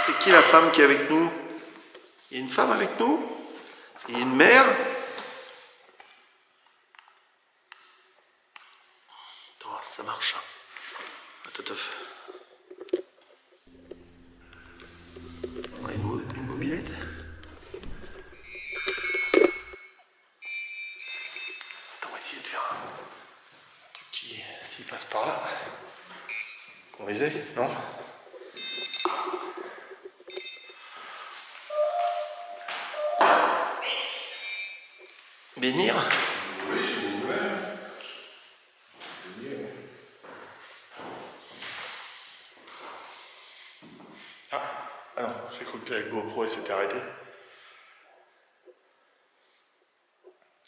C'est qui la femme qui est avec nous? Il y a une femme avec nous? Il y a une mère? Attends, ça marche. Attends. On a une mobilette. Attends, on va essayer de faire un truc qui, s'il passe par là, qu'on les ait, non? Bénir? Oui, si vous voulez. Ah non, j'ai cru que la GoPro elle s'était arrêtée.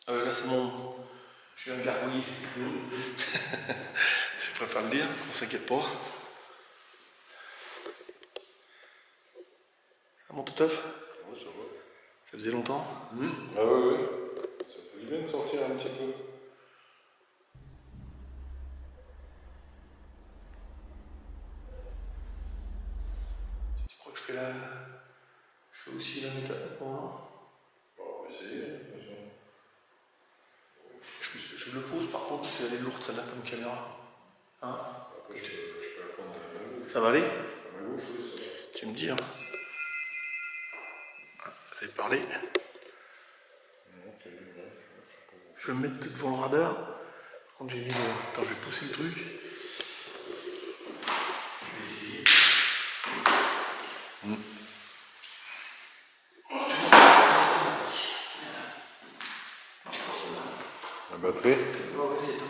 Là c'est mon... Je suis un gargouillis. Je préfère le dire, on s'inquiète pas. Ah mon touteuf? Oui, ça va. Ça faisait longtemps? Ah oui. Ça fait du bien de sortir un petit peu. Tu crois que je fais aussi la méthode pour moi? Bon, on va essayer. Je le pose par contre, c'est elle est lourde celle-là comme caméra. Hein? Après, je peux la prendre à ma gauche. Ça va aller? À ma gauche, oui, ça va. Tu me dis, hein? Ah, Allez, parler. Je vais me mettre devant le radar. Par contre, j'ai mis le... Attends, je vais pousser le truc. Je vais essayer. Je pense à La batterie? oh, ouais, c'est bon.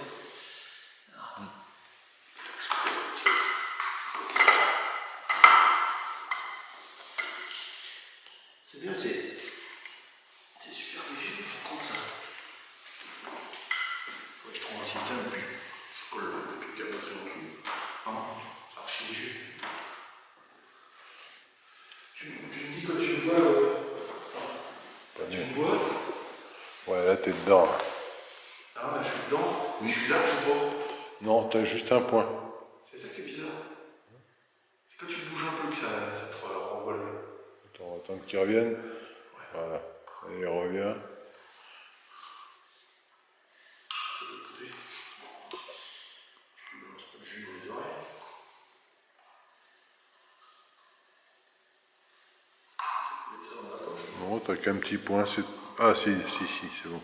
C'est bien, c'est super léger, je trouve ça. Ouais, je trouve un système, puis je colle quelques batteries en dessous. Non, c'est archi léger. Tu me dis quand tu me vois. Tu me vois? Ouais, là t'es dedans. Là. Ah, là je suis dedans, mais je suis large ou pas? Non, t'as juste un point. C'est ça qui est bizarre. C'est quand tu bouges un peu que ça te renvoie le. Attends qu'il revienne. Ouais. Voilà. Et il revient. C'est de l'autre côté. Je lui balance pas le jus dans les oreilles. Mettre ça dans la poche. Non, t'as qu'un petit point. Ah si, c'est bon.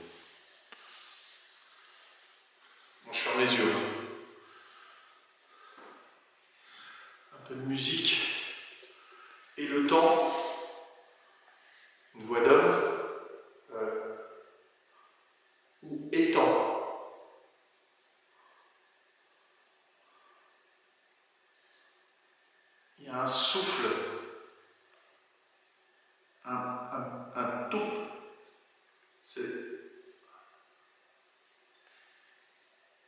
Bon, je ferme les yeux. Un peu de musique. Et le temps. Une voix d'homme. Ou étant. Il y a un souffle. Un toupe. C'est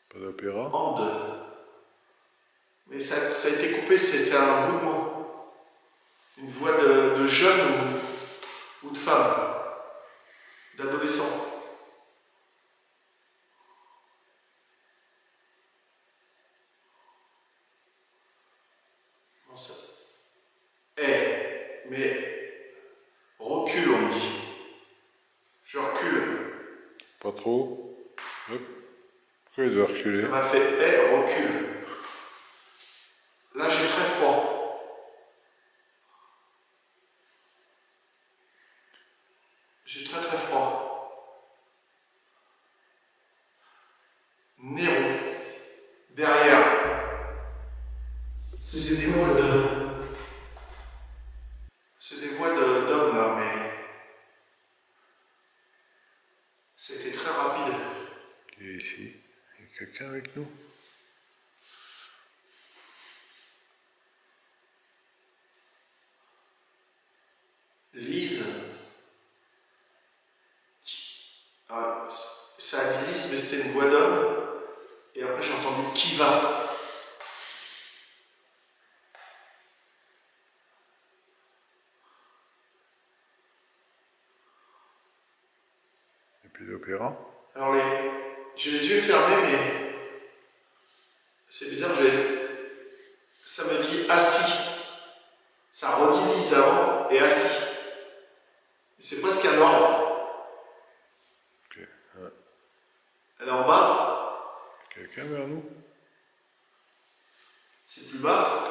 Pas d'opéra? Ande. Mais ça a été coupé, c'était un bout de mot. Une voix de jeune ou de femme. D'adolescent. Non, ça. Mais recule, on me dit. Je recule. Pas trop. Hop. Pourquoi il doit reculer? Ça m'a fait recule. Là, j'ai très froid. J'ai très très froid. Néron. Derrière. C'est des voix d'hommes là, mais c'était très rapide. Qui est ici? Il y a quelqu'un avec nous? Lise. Ah, ça a dit Lise, mais c'était une voix d'homme. Et après j'ai entendu qui va. Et puis d'opéra? Alors j'ai les yeux fermés, mais c'est bizarre, ça me dit assis. Ça redit Lise avant et assis. C'est presque un ordre. Ok. Ouais. Elle est en bas. Quelqu'un vers nous? C'est plus bas.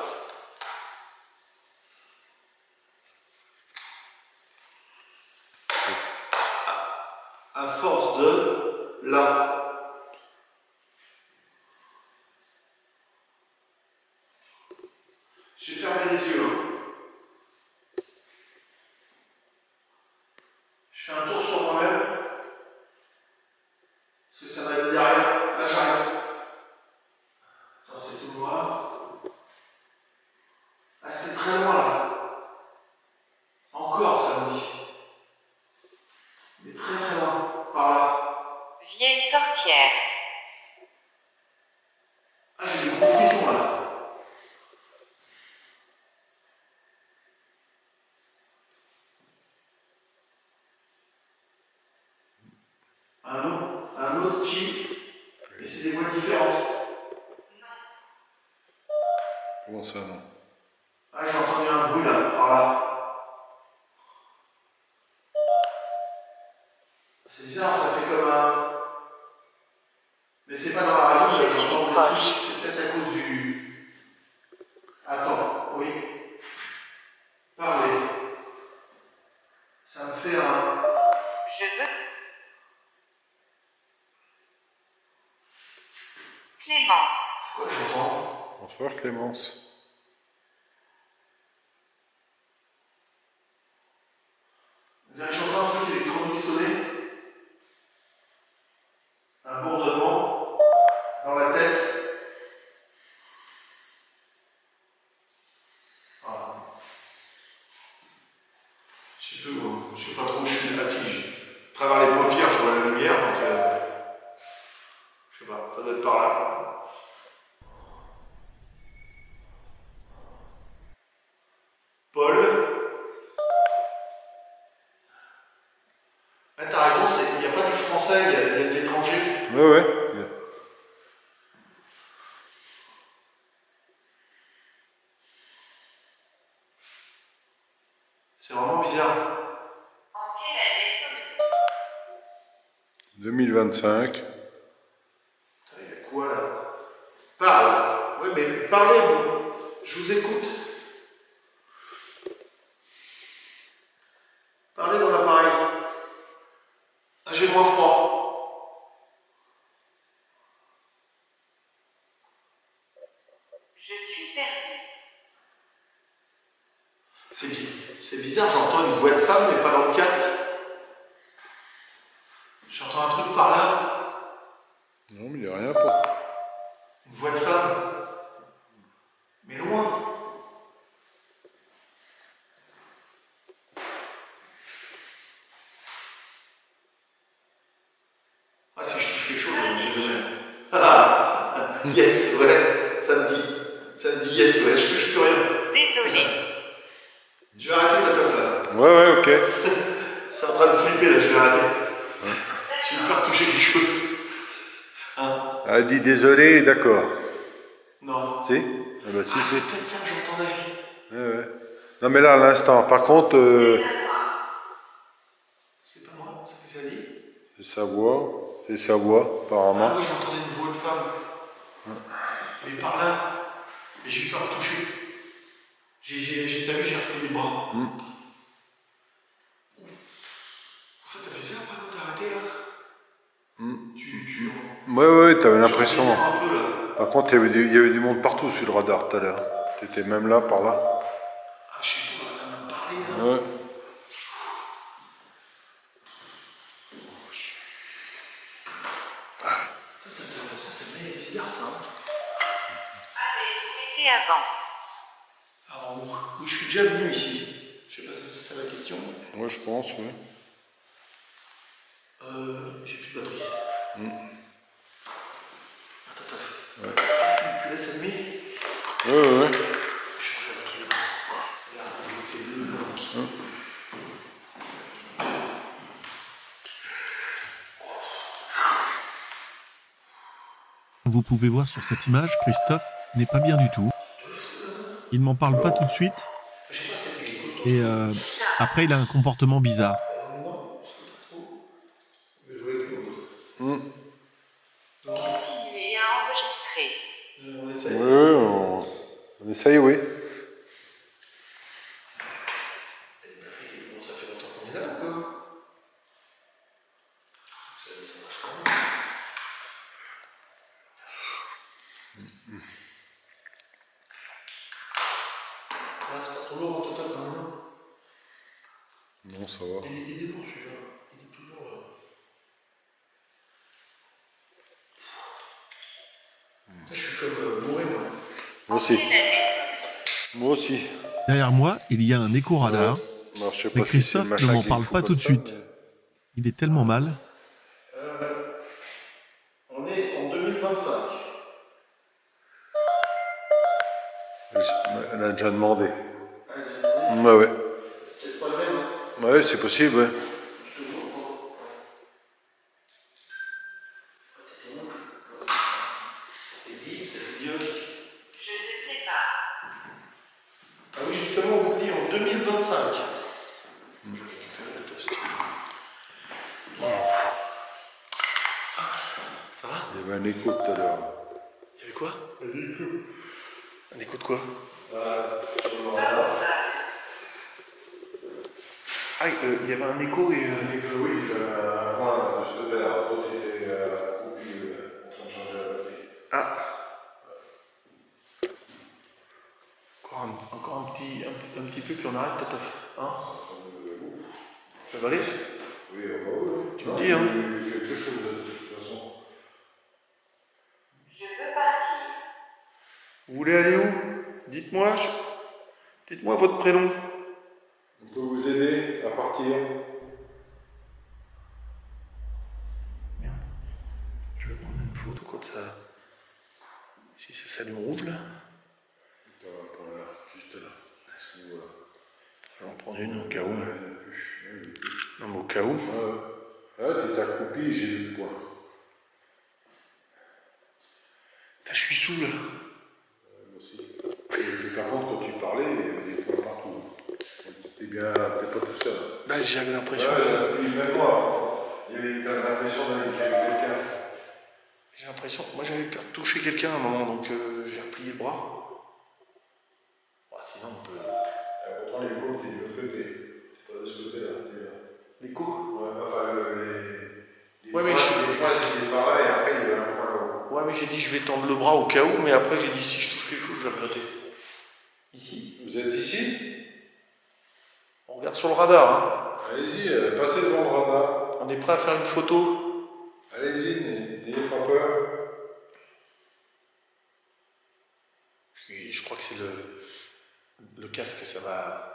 À force de là. J'ai fermé les yeux. Je fais un tour sur moi-même. Parce que ça m'a dit derrière. Là j'arrive. Attends, c'est tout noir. Ah, c'était très loin là. Encore, ça me dit. Mais très très loin. Par là. Vieille sorcière. Ah, j'ai des gros frissons là. Un autre qui. Mais c'est des voix différentes. Comment ça, non? Ah, j'ai entendu un bruit là, par là. C'est bizarre, ça fait comme un. Mais c'est pas dans la radio, Je suis j'entends proche. des trucs, c'est peut-être à cause du. Attends, oui. Parlez. Ça me fait un. Clémence. C'est quoi que j'entends? Bonsoir Clémence. J'entends un truc électronique sonner. Un bourdonnement dans la tête. Ah. Je sais plus où, je sais pas trop où je suis assis. À travers les paupières, je vois la lumière, donc je sais pas, ça doit être par là. Paul. Ah, t'as raison, il n'y a pas du français, il y a de l'étranger. Ouais. C'est vraiment bizarre. En quelle année sommes-nous? 2025. Putain, il y a quoi là? Parle. Ouais, mais parlez vous. Je vous écoute. Parlez dans l'appareil. Ah, j'ai moins froid. Je suis perdu. C'est bizarre, j'entends une voix de femme mais pas dans le casque. J'entends un truc par là. Non, mais il n'y a rien pas. Une voix de femme. Mais loin. Ah, si je touche quelque chose, je ne sais jamais. Ah, yes, ouais, ça me dit yes, ouais, je touche plus rien. Désolé. Je vais arrêter ta teuf là. Ouais, ok. C'est en train de flipper là, je vais arrêter. J'ai eu peur de toucher quelque chose. Hein? Elle dit désolé, d'accord. Non. Si? Ah bah si, Ah, si. c'est peut-être ça que j'entendais. Ouais. Non, mais là, à l'instant, par contre, C'est pas moi, c'est ce que ça dit? c'est sa voix, apparemment. Ah oui, j'entendais une voix de femme. Mais par là. Mais j'ai eu peur de toucher. T'as vu, j'ai repris les bras. Ça t'a fait ça après quand t'as arrêté là? Ouais, t'avais l'impression. Tu un peu, là. Par contre, il y avait du monde partout sur le radar tout à l'heure. T'étais même là, par là. Ah, je sais pas, ça m'a parlé là. Ouais. Ça te met bizarre ça. Hein? Avez-vous été avant? Alors, oui, je suis déjà venu ici. Je sais pas si c'est ça la question. Ouais, je pense, ouais. J'ai plus de batterie. Attends. Ouais. Tu laisses allumer? Ouais. Je change la batterie là. Regarde, c'est bleu là. Vous pouvez voir sur cette image, Christophe n'est pas bien du tout. Il ne m'en parle pas tout de suite. Et après, il a un comportement bizarre. Continuez à enregistrer. On essaye. Ouais, on essaye, oui. Bon, ça fait longtemps qu'on est là ou quoi? Ça marche quand même. Ah, c'est pas trop lourd en total quand même. Non, ça va. Il est lourd celui-là. Il est toujours. Je suis comme bourré moi. Moi aussi. Moi aussi. Derrière moi, il y a un écho-radar. Alors, je sais Mais pas si c'est le Christophe machin ne m'en qui parle fout pas comme tout de ça, suite. Il est tellement mal. On est en 2025. Elle a déjà demandé. Ah, Ouais. c'est peut-être pas le même. Hein. Ouais, c'est possible, ouais. C'est libre, c'est vieux. Je ne sais pas. Ah oui, justement, on vous dit en 2025. Ça va? Il y avait un écho tout à l'heure. Il y avait quoi? Un écho de quoi? Sur le radar. Ah, il y avait un écho et... Oui, j'avais un point de ce verre, l'autre était coupé en train de changer la batterie. Ah. Encore un petit peu, puis on arrête, Tatof. Hein? Ça va aller? Oui, oui. Tu me dis, hein? Quelque chose de toute façon. Je veux partir. Vous voulez aller où? Dites-moi votre prénom. On peut vous aider à partir. Merde. Je vais prendre une photo comme ça. Si ça s'allume rouge là. Juste là, à ce niveau-là. Je vais en prendre une au cas où. Non, mais au cas où. T'es accroupi, j'ai vu le point. Je suis sous là. Moi aussi. Et par contre, quand tu parlais, il y avait des points partout. T'es pas tout seul. Bah, j'avais l'impression. Même moi, il y avait l'impression d'aller quelqu'un. J'ai l'impression. Moi j'avais peur de toucher quelqu'un à un moment, donc j'ai replié le bras. Bah, sinon on peut. Pourtant, les gros, t'es de l'autre côté. T'es pas de ce côté-là, t'es là. Les coups. Ouais, enfin, les Ouais, mais points, c'était pareil, après, il y avait un point là-haut. Ouais, mais j'ai dit je vais tendre le bras au cas où, mais après j'ai dit si je touche quelque chose, je vais regretter. Ici. Vous êtes ici? On regarde sur le radar, hein. Allez-y, passez devant le radar. On est prêt à faire une photo. Allez-y, n'ayez pas peur. Je crois que c'est le casque, ça va.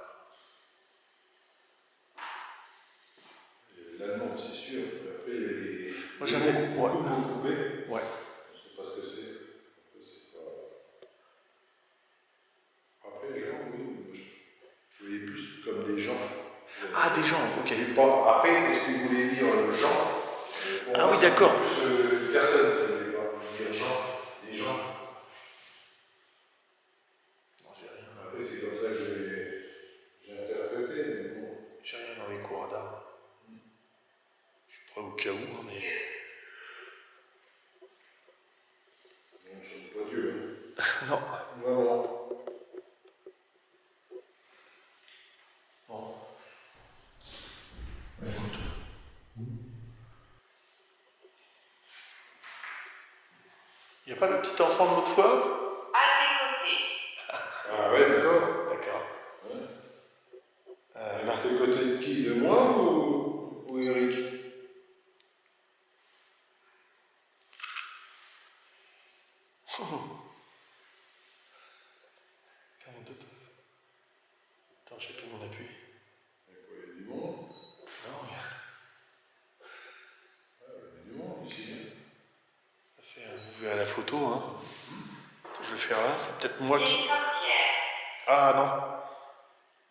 L'allemand, c'est sûr. Après, les. Moi j'avais. Beaucoup vont couper. Ouais. Je sais pas ce que c'est. Après, genre, oui, je voyais plus comme des gens. Ah, des gens, ok. Bon, après, est-ce que vous voulez dire gens? Ah oui, d'accord. Plus personne qui voulait pas dire gens, des gens. Non, j'ai rien. Après, c'est comme ça que j'ai interprété, mais bon. J'ai rien dans les cours radar. Je suis prêt au cas où, hein, mais. Non, je ne suis pas Dieu. Non. Vraiment. Bon. Il n'y a pas le petit enfant de l'autre fois? À tes côtés. Ah ouais, d'accord. D'accord. À tes côtés de qui? De moi ou Eric? Attends, je sais plus mon appui. Il y a du monde. Non, regarde. Il y a du monde ici. Vous verrez la photo, hein. Je vais faire là, c'est peut-être moi Les qui. sorcières. Ah non.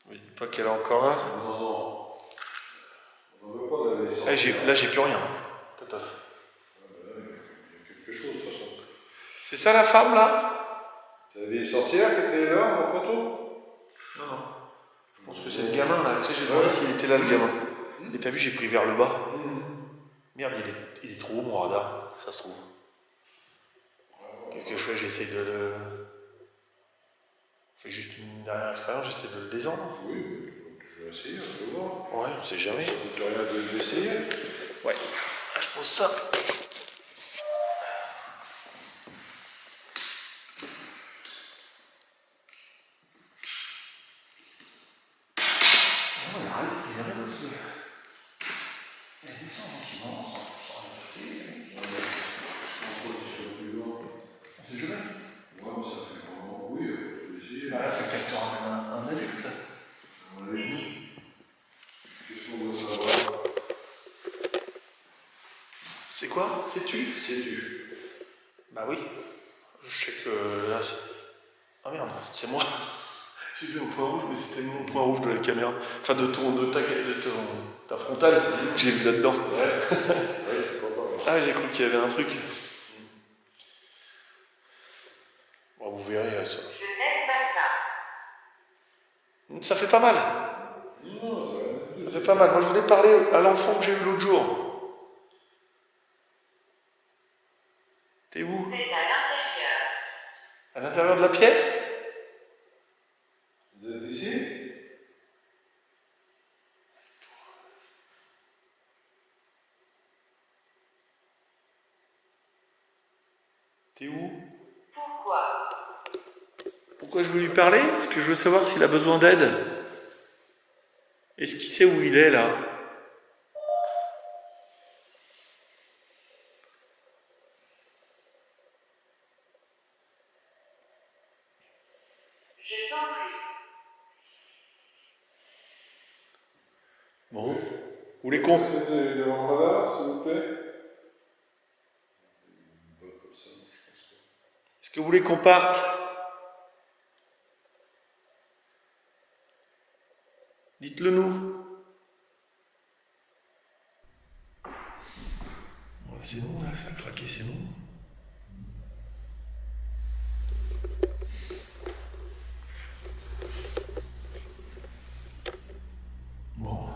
Ne me dites pas qu'elle est encore là. Non. On ne veut pas la laisser. Là, j'ai plus rien. Tout à fait. Il y a quelque chose de toute façon. C'est ça la femme là? T'as des sorcières qui étaient là en photo? Non, non. Je pense que c'est le gamin là. Tu sais, j'ai demandé s'il était là le gamin. Et t'as vu, j'ai pris vers le bas. Merde, il est trop haut mon radar, ça se trouve. Qu'est-ce que je fais? J'essaie de le. Je fais juste une dernière expérience, j'essaie de le descendre. Oui, je vais essayer, on peut voir. Ouais, on sait jamais. Ça ne coûte rien d'essayer. Ouais. Ah, je pose ça. C'est quoi? Sais-tu? Sais-tu? Bah oui. Je sais que là. Ah merde, c'est moi. J'ai vu un point rouge, mais c'était mon point rouge de la caméra. Enfin, de ta frontale. Je l'ai vu là-dedans. Ouais, c'est pas pareil. Ah, j'ai cru qu'il y avait un truc. Bon, vous verrez ça. Je n'aime pas ça. Ça fait pas mal. Non, ça Ça fait pas mal. Moi, je voulais parler à l'enfant que j'ai eu l'autre jour. T'es où? C'est à l'intérieur. À l'intérieur de la pièce? Vous êtes ici? T'es où? Pourquoi? Pourquoi je veux lui parler? Parce que je veux savoir s'il a besoin d'aide. Est-ce qu'il sait où il est là? Je t'en prie. Bon. Vous voulez qu'on... C'était devant le radar, s'il vous plaît? Est-ce que vous voulez qu'on parte? Dites-le nous. Voilà, c'est bon, là, ça a craqué, c'est bon. Bon.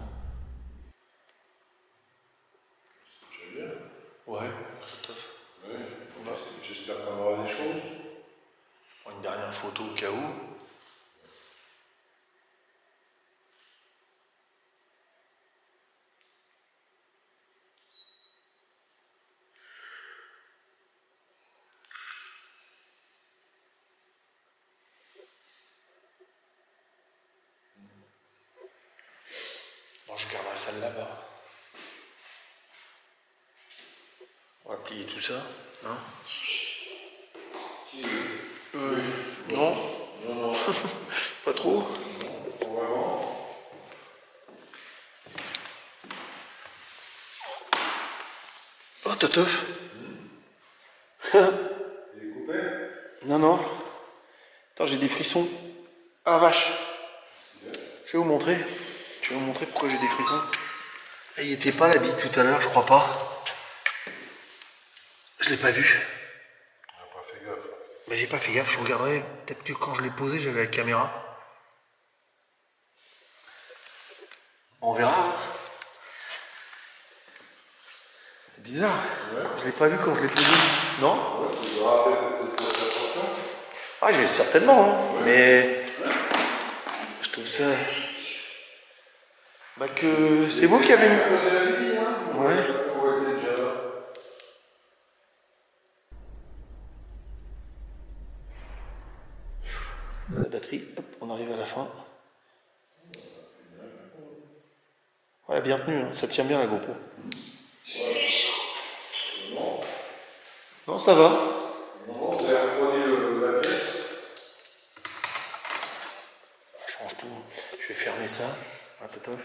Ouais, tout à fait. Oui. J'espère qu'on aura des choses. Je prends une dernière photo au cas où. Bon, je garderai celle là-bas. On va plier tout ça, hein? Non? Non. Pas trop? Vraiment. Oh, Toteuf! Il est coupé? Non, non. Attends, j'ai des frissons. Ah, vache! Je vais vous montrer. Je vais vous montrer pourquoi j'ai des frissons. Ah, il était pas la bille tout à l'heure, je crois pas. Je l'ai pas vu. On n'a pas fait gaffe. Mais j'ai pas fait gaffe, je regarderai. Peut-être que quand je l'ai posé, j'avais la caméra. On verra. C'est bizarre. Ouais. Je l'ai pas vu quand je l'ai posé. Non? Ouais, tu dois rappeler peut-être pour faire attention. Ah, j'ai certainement, hein. Mais je trouve ça. Bah que c'est vous qui avez. Posé la vie, hein? Ouais. On va être déjà là. La batterie, hop, on arrive à la fin. Ouais, bien tenu, hein. Ça tient bien la GoPro. Non, ça va. Non, vous avez refroidi la pièce. Je change tout. Je vais fermer ça. Ah, Toteuf,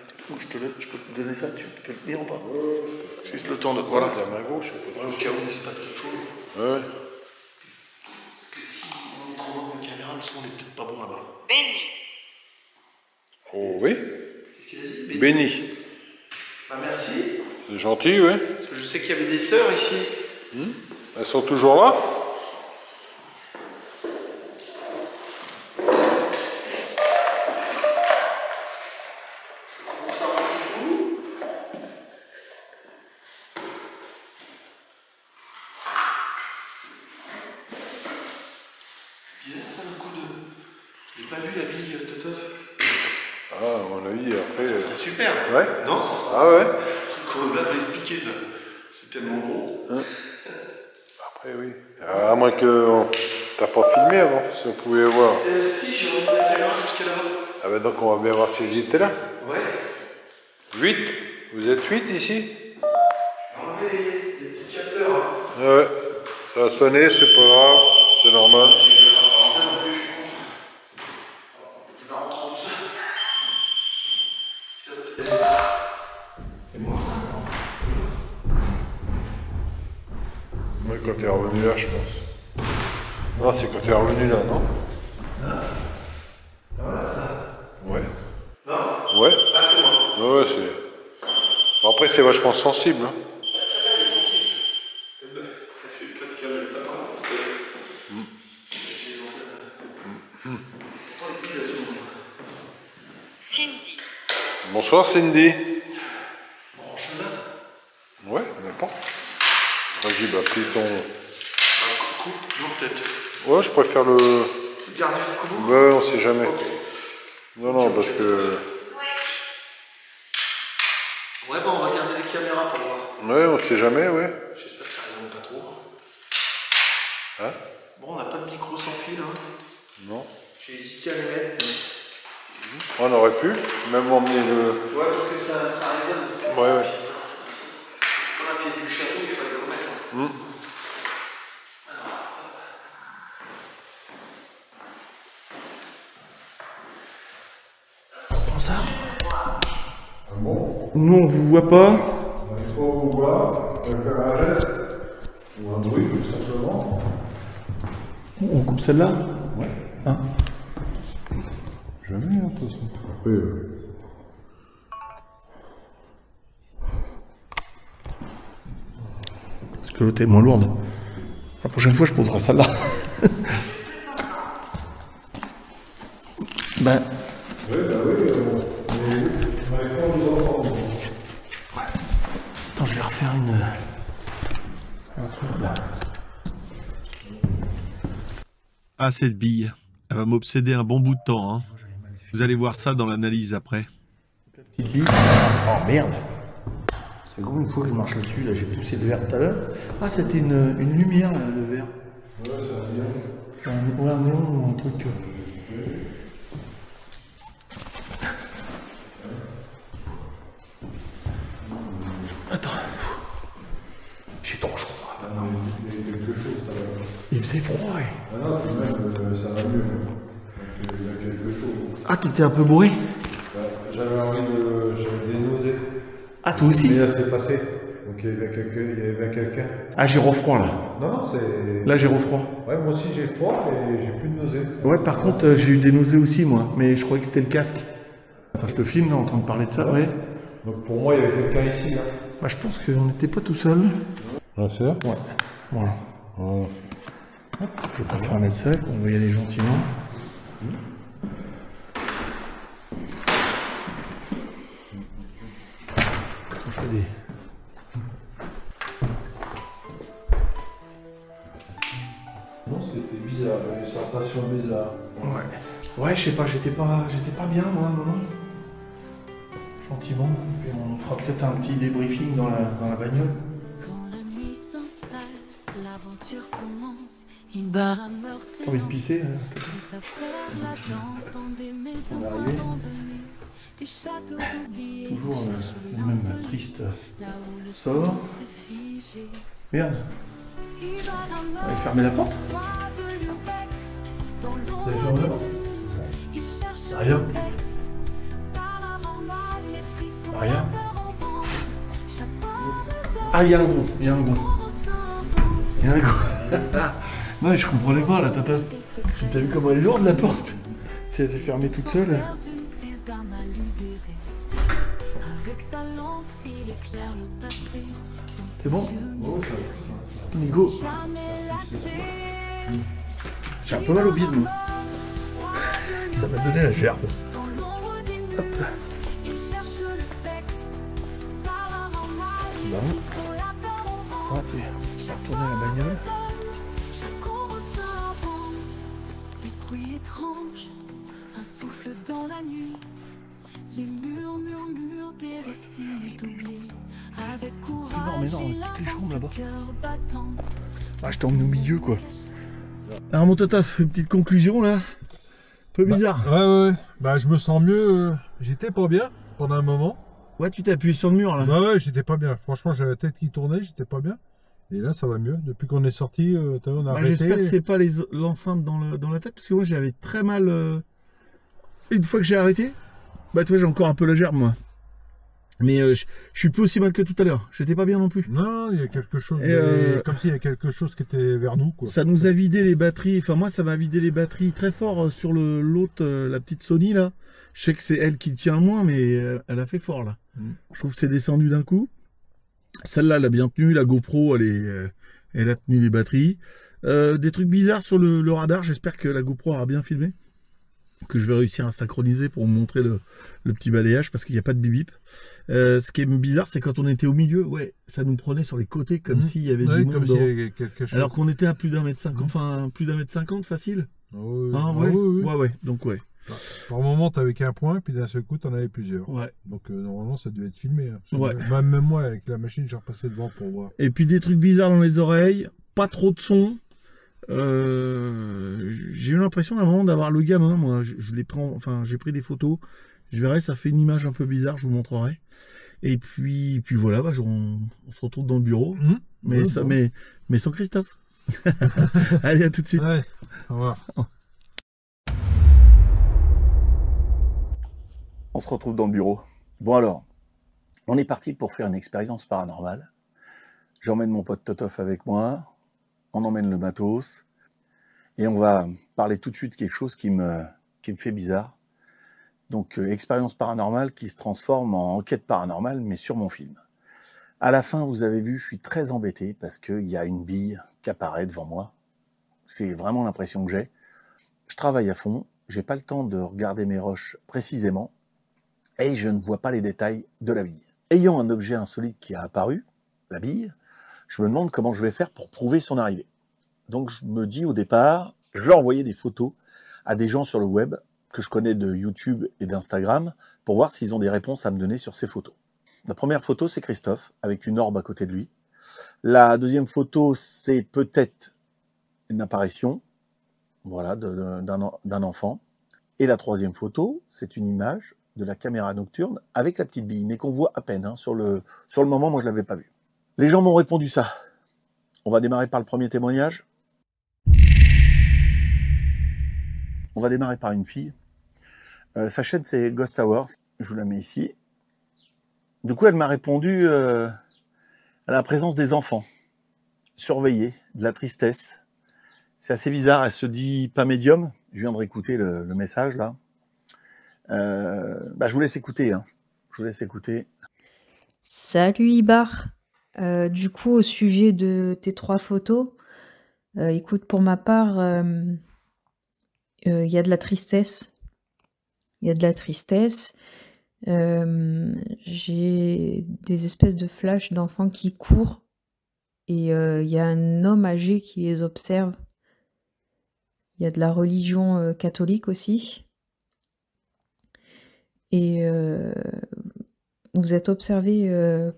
je peux te donner ça, tu peux le tenir ou pas? Juste le temps de. Voilà. La main gauche, je peux Ouais, au cas où il se passe quelque chose. Ouais. Parce que si on est trop loin de la caméra, le son n'est peut-être pas bon là-bas. Béni. Oh oui. Qu'est-ce qu'il a dit? Béni. Bah merci. C'est gentil, oui. Parce que je sais qu'il y avait des sœurs ici. Elles sont toujours là? Bizarre ça le coup de. Je l'ai pas vu la bille, Toteuf. Ah, à mon avis, après. C'est super. Ouais. Non? Ah ouais. Un truc qu'on l'a pas expliqué ça. C'est tellement gros. Après, oui. À moins que t'as pas filmé avant, si on pouvait voir. Si, j'ai remis la caméra jusqu'à là-bas. Ah ben donc on va bien voir si il était là. Ouais. 8. Vous êtes 8 ici? J'ai enlevé les petits capteurs. Hein. Ouais. Ça a sonné, c'est pas grave. C'est normal. Si je vais pas rentrer non plus, je suis con. Je vais rentrer tout ça. C'est moi ça. Ouais, quand t'es revenu là, je pense. Non, c'est quand t'es revenu là, non? Voilà ça. Ouais. Non? Ouais. Ah, c'est moi. Ouais, c'est. Bon, après, c'est vachement sensible. Hein. Celle-là, elle est sensible. Elle fait presque 1m50. Cindy. Bonsoir, Cindy. Branche là. Ouais, n'importe. Vas-y, bah, plie ton. Coupe, non, peut-être. Ouais, je préfère le. Garder jusqu'au bout. Ouais, on sait jamais. Ok. Non, non, parce que. Ouais, bah, on va garder les caméras pour voir. Ouais, on sait jamais, ouais. J'espère que ça remonte pas trop. Hein? Bon, on n'a pas de micro sans fil. Hein. Non. J'ai hésité à les mettre. On aurait pu, même emmener le... Ouais, parce que ça résonne. Ouais, ouais. Sur la pièce du château, il fallait le remettre. Prends ça. Ah bon? Nous, on vous voit pas. Il faut vous voir, faire un geste, ou un bruit, tout simplement. On coupe celle-là. Ouais. Hein? Jamais, hein, de toute façon. Après, Parce que l'autre est moins lourde. La prochaine fois, je poserai celle-là. Ben. oui, bah oui, on n'arrive pas à nous entendre. Attends, je vais refaire un truc là. Ah, cette bille. Elle va m'obséder un bon bout de temps. Hein. Vous allez voir ça dans l'analyse après. Petite bille. Oh merde. C'est combien de fois que je marche là-dessus? Là, j'ai poussé le verre tout à l'heure. Ah, c'était une lumière, là, le verre. Ouais, c'est un néon. C'est un néon ou un truc. Attends. J'ai trop chaud. Ah non, il y a quelque chose, ça va. Il faisait froid, ouais. Ah non, puis même, ça va mieux. Donc, il y a quelque chose. Ah, t'étais un peu bourré? Ouais, j'avais envie de... J'avais des nausées. Ah, toi aussi? Mais là, c'est passé. Donc, il y avait quelqu'un. Ah, j'ai refroid, là. Non, c'est... Là, j'ai refroid. Ouais, moi aussi, j'ai froid et j'ai plus de nausées. Ouais, par contre, j'ai eu des nausées aussi, moi. Mais je croyais que c'était le casque. Attends, je te filme, là, en train de parler de ça, ouais. Donc, pour moi, il y avait quelqu'un ici, là. Bah, je pense qu'on n'était pas tout seul. Ah, c'est là? Ouais. Voilà. Voilà. Je vais pas fermer le sac, on va y aller gentiment. Je fais des... Non, c'était bizarre, une sensation bizarre. Ouais. Ouais, je sais pas, j'étais pas bien, moi, à un moment. Gentiment. Et on fera peut-être un petit débriefing dans la bagnole. Quand la nuit s'installe, l'aventure commence. Il barre à T'as envie de pisser, hein? à faire la danse dans des maisons On est arrivé. abandonnées, des châteaux oubliés. Toujours cherche le même l'insolite, triste là où le sort. temps s'est figé. Merde. Il barre à On va fermer la porte. mort de l'urbex, dans Vous avez fermé la porte? il cherche Rien. le texte. Par la ramade, les frissons, Rien. la peur au vent. Chapeau, Ah, il y a un gros, il y a un gros. réserve, Il y a un gros. Non, mais je comprenais pas, la tata. T'as vu comment elle est lourde, la porte? Si elle s'est fermée toute seule. perdu, des âmes à libérer. Avec sa lampe, il éclaire le passé. C'est bon? Oh, Nigo. Jamais lassé. J'ai un peu mal au bide, moi. Ça m'a donné la gerbe. Dans l'ombre des Hop là. il cherche le texte. Par la ramade, Bah, les frissons, la peur au vent. ouais, on va retourner à la bagnole. Chaque ombre s'invente. Des bruits étranges, un souffle dans la nuit. Les murs murmurent des récits doublés. Avec courage, mais non, il toutes les avance, chambres, là-bas. le cœur battant. Ah, je t'ai emmené au milieu, quoi. Alors, mon tata, une petite conclusion, là. Un peu bizarre. Ouais. Bah, je me sens mieux. J'étais pas bien pendant un moment. Ouais, tu t'es appuyé sur le mur, là. Ouais, j'étais pas bien. Franchement, j'avais la tête qui tournait, j'étais pas bien. Et là, ça va mieux. Depuis qu'on est sorti, on a Bah, arrêté. j'espère que c'est pas l'enceinte dans la tête, parce que moi, j'avais très mal. Une fois que j'ai arrêté, bah, toi, j'ai encore un peu la gerbe, moi. Mais je suis plus aussi mal que tout à l'heure. J'étais pas bien non plus. Non, il y a quelque chose. Et Comme s'il y a quelque chose qui était vers nous, quoi. Ça nous a vidé les batteries. Enfin, moi, ça m'a vidé les batteries très fort sur l'autre, la petite Sony, là. Je sais que c'est elle qui tient le moins, mais elle a fait fort, là. Je trouve que c'est descendu d'un coup. Celle-là, elle a bien tenu. La GoPro, elle a tenu les batteries. Des trucs bizarres sur le radar. J'espère que la GoPro aura bien filmé. Que je vais réussir à synchroniser pour vous montrer le petit balayage, parce qu'il n'y a pas de bip-bip. Ce qui est bizarre, c'est quand on était au milieu, ouais, ça nous prenait sur les côtés comme s'il y avait Ouais, du monde comme s'il y devant. avait quelque chose. Alors qu'on était à plus d'un mètre 50, enfin plus d'un mètre 50 facile. Oui. Hein, Ah, ouais. oui. Ouais, donc ouais. Par moment, t'avais qu'un point, puis d'un seul coup, t'en avais plusieurs. Ouais. Donc, normalement, ça devait être filmé. Hein, Ouais. Même moi, avec la machine, j'ai repassé devant pour voir. Et puis des trucs bizarres dans les oreilles, pas trop de son. J'ai eu l'impression à un moment d'avoir le gamin, moi. Je les prends, enfin, j'ai pris des photos. Je verrai, ça fait une image un peu bizarre, je vous montrerai. Et puis voilà, bah, on se retrouve dans le bureau. Mais, ça, mais sans Christophe. Allez, à tout de suite. Ouais, au revoir. On se retrouve dans le bureau. Bon alors, on est parti pour faire une expérience paranormale. J'emmène mon pote Totof avec moi. On emmène le matos. Et on va parler tout de suite de quelque chose qui me fait bizarre. Donc, expérience paranormale qui se transforme en enquête paranormale, mais sur mon film. À la fin, vous avez vu, je suis très embêté parce qu'il y a une bille qui apparaît devant moi. C'est vraiment l'impression que j'ai. Je travaille à fond, j'ai pas le temps de regarder mes roches précisément, et je ne vois pas les détails de la bille. Ayant un objet insolite qui a apparu, la bille, je me demande comment je vais faire pour prouver son arrivée. Donc je me dis au départ, je vais envoyer des photos à des gens sur le web que je connais de YouTube et d'Instagram pour voir s'ils ont des réponses à me donner sur ces photos. La première photo, c'est Christophe, avec une orbe à côté de lui. La deuxième photo, c'est peut-être une apparition, voilà, d'un enfant. Et la troisième photo, c'est une image de la caméra nocturne avec la petite bille, mais qu'on voit à peine. Hein, sur le moment, moi, je l'avais pas vue. Les gens m'ont répondu ça. On va démarrer par le premier témoignage. On va démarrer par une fille. Sa chaîne, c'est Ghost Hours. Je vous la mets ici. Du coup, elle m'a répondu à la présence des enfants, surveillés, de la tristesse. C'est assez bizarre, elle se dit pas médium. Je viens de réécouter le message, là. Je vous laisse écouter. Hein. Je vous laisse écouter. Salut Ibar. Du coup, au sujet de tes 3 photos, écoute, pour ma part, y a de la tristesse. Il y a de la tristesse. J'ai des espèces de flashs d'enfants qui courent et il y a un homme âgé qui les observe. Il y a de la religion catholique aussi. Et vous êtes observé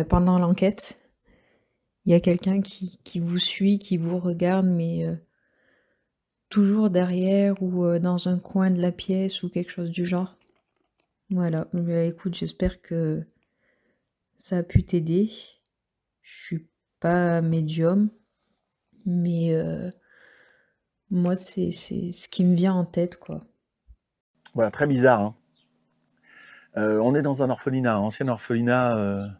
pendant l'enquête. Il y a quelqu'un qui vous suit, qui vous regarde, mais toujours derrière ou dans un coin de la pièce ou quelque chose du genre. Voilà, écoute, j'espère que ça a pu t'aider. Je suis pas médium, mais moi, c'est ce qui me vient en tête, quoi. Voilà, très bizarre. Hein. On est dans un orphelinat, un ancien orphelinat,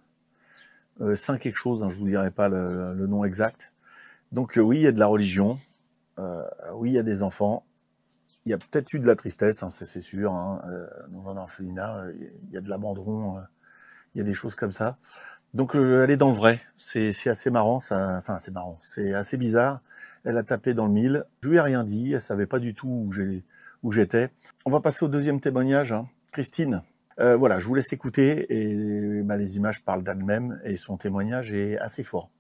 Saint quelque chose, hein, je vous dirai pas le nom exact. Donc oui, il y a de la religion, oui, il y a des enfants, il y a peut-être eu de la tristesse, hein, c'est sûr, hein, dans un orphelinat, il y a de l'abandon, il y a des choses comme ça. Donc elle est dans le vrai, c'est assez marrant, enfin c'est marrant, c'est assez bizarre. Elle a tapé dans le mille, je lui ai rien dit, elle savait pas du tout où j'étais. On va passer au deuxième témoignage, hein. Christine. Voilà, je vous laisse écouter et les images parlent d'elles-mêmes et son témoignage est assez fort.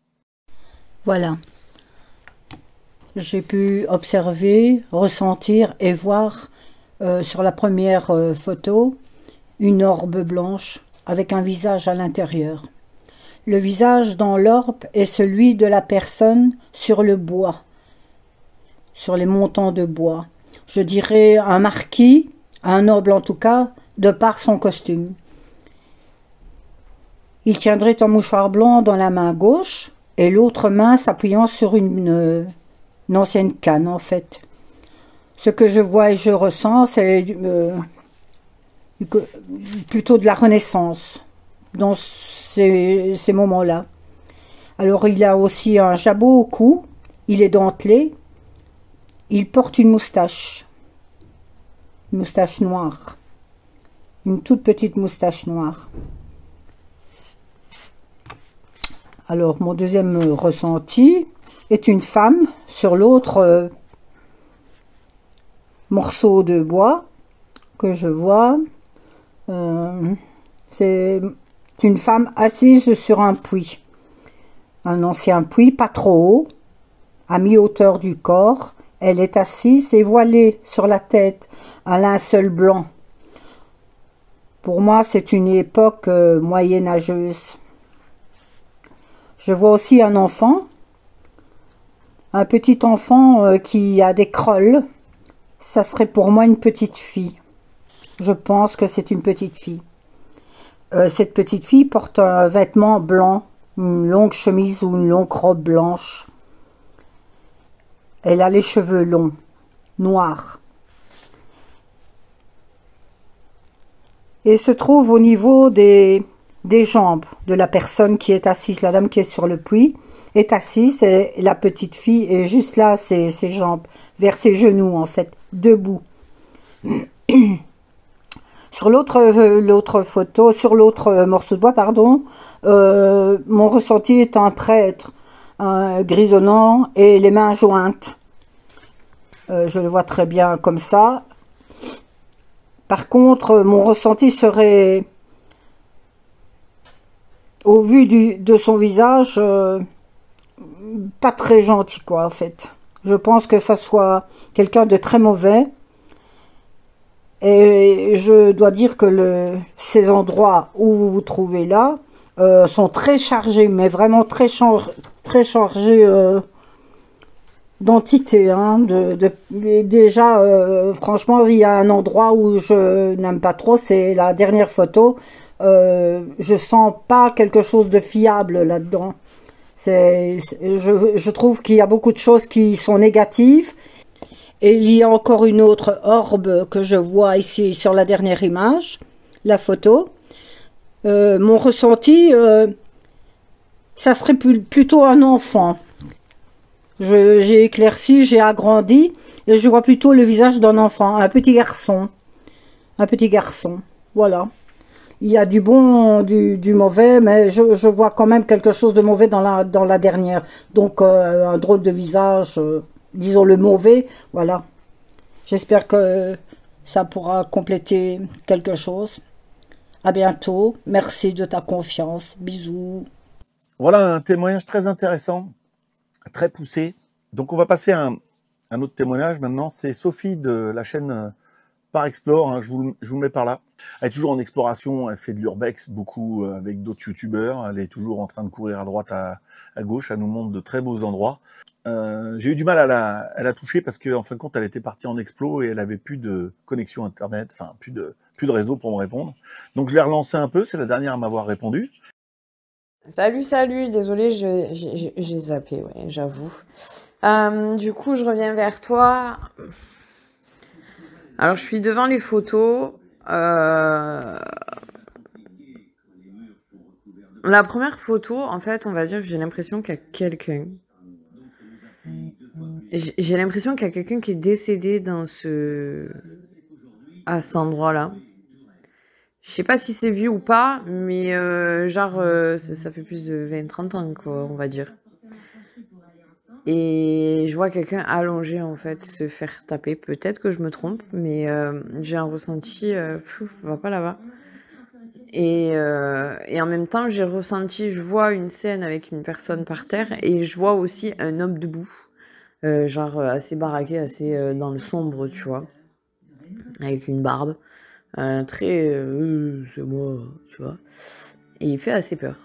Voilà. J'ai pu observer, ressentir et voir sur la première photo une orbe blanche avec un visage à l'intérieur. Le visage dans l'orbe est celui de la personne sur le bois, sur les montants de bois. Je dirais un marquis, un noble en tout cas, de par son costume. Il tiendrait un mouchoir blanc dans la main gauche et l'autre main s'appuyant sur une ancienne canne, en fait. Ce que je vois et je ressens, c'est plutôt de la Renaissance dans ces moments-là. Alors il a aussi un jabot au cou, il est dentelé, il porte une moustache noire. Une toute petite moustache noire. Alors, mon deuxième ressenti est une femme sur l'autre morceau de bois que je vois. C'est une femme assise sur un puits. Un ancien puits, pas trop haut, à mi-hauteur du corps. Elle est assise et voilée sur la tête, un linceul blanc. Pour moi, c'est une époque moyenâgeuse. Je vois aussi un enfant Un petit enfant qui a des crolles, ça serait pour moi une petite fille. Je pense que c'est une petite fille. Cette petite fille porte un vêtement blanc, une longue chemise ou une longue robe blanche. Elle a les cheveux longs, noirs. Et se trouve au niveau des jambes de la personne qui est assise. La dame qui est sur le puits est assise et la petite fille est juste là, ses jambes, vers ses genoux en fait, debout. Sur l'autre photo, sur l'autre morceau de bois, pardon, mon ressenti est un prêtre grisonnant et les mains jointes. Je le vois très bien comme ça. Par contre, mon ressenti serait, au vu de son visage, pas très gentil, quoi, en fait. Je pense que ça soit quelqu'un de très mauvais. Et je dois dire que ces endroits où vous vous trouvez là sont très chargés, mais vraiment très chargés d'entités. Hein, déjà, franchement, il y a un endroit où je n'aime pas trop, c'est la dernière photo. Je sens pas quelque chose de fiable là-dedans. Je trouve qu'il y a beaucoup de choses qui sont négatives. Et il y a encore une autre orbe que je vois ici sur la dernière image, la photo. Mon ressenti, ça serait plutôt un enfant. J'ai éclairci, j'ai agrandi, et je vois plutôt le visage d'un enfant, un petit garçon. Un petit garçon, voilà. Il y a du bon, du mauvais, mais je vois quand même quelque chose de mauvais dans la dernière. Donc un drôle de visage... disons le mauvais, voilà. J'espère que ça pourra compléter quelque chose. À bientôt. Merci de ta confiance. Bisous. Voilà un témoignage très intéressant, très poussé. Donc on va passer à un autre témoignage maintenant. C'est Sophie de la chaîne Par Explore, hein, je vous le mets par là. Elle est toujours en exploration, elle fait de l'urbex beaucoup avec d'autres youtubeurs. Elle est toujours en train de courir à droite, à gauche. Elle nous montre de très beaux endroits. J'ai eu du mal à la toucher parce qu'en fin de compte, elle était partie en explo et elle avait plus de connexion internet, enfin plus de réseau pour me répondre. Donc je l'ai relancé un peu, c'est la dernière à m'avoir répondu. Salut, désolé, j'ai zappé, ouais, j'avoue. Du coup, je reviens vers toi. Alors, je suis devant les photos. La première photo, en fait, on va dire que j'ai l'impression qu'il y a quelqu'un. J'ai l'impression qu'il y a quelqu'un qui est décédé à cet endroit-là. Je sais pas si c'est vieux ou pas, mais ça fait plus de 20-30 ans, quoi, on va dire. Et je vois quelqu'un allongé, en fait, se faire taper. Peut-être que je me trompe, mais j'ai un ressenti, va pas là-bas. Et en même temps, j'ai ressenti, je vois une scène avec une personne par terre, et je vois aussi un homme debout. Assez baraqué, assez dans le sombre, tu vois. Avec une barbe. C'est moi, tu vois. Et il fait assez peur.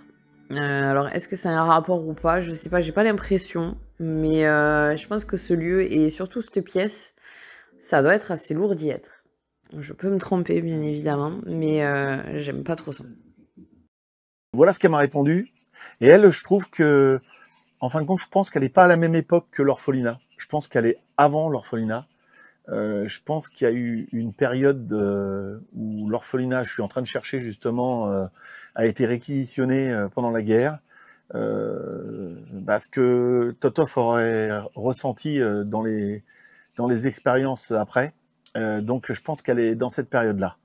Alors, est-ce que c'est un rapport ou pas? Je sais pas, j'ai pas l'impression. Mais je pense que ce lieu, et surtout cette pièce, ça doit être assez lourd d'y être. Je peux me tromper, bien évidemment, mais j'aime pas trop ça. Voilà ce qu'elle m'a répondu. Et elle, je trouve que, en fin de compte, je pense qu'elle n'est pas à la même époque que l'orphelinat. Je pense qu'elle est avant l'orphelinat. Je pense qu'il y a eu une période où l'orphelinat, je suis en train de chercher justement, a été réquisitionné pendant la guerre. Ce que Totov aurait ressenti dans les expériences après. Donc je pense qu'elle est dans cette période-là.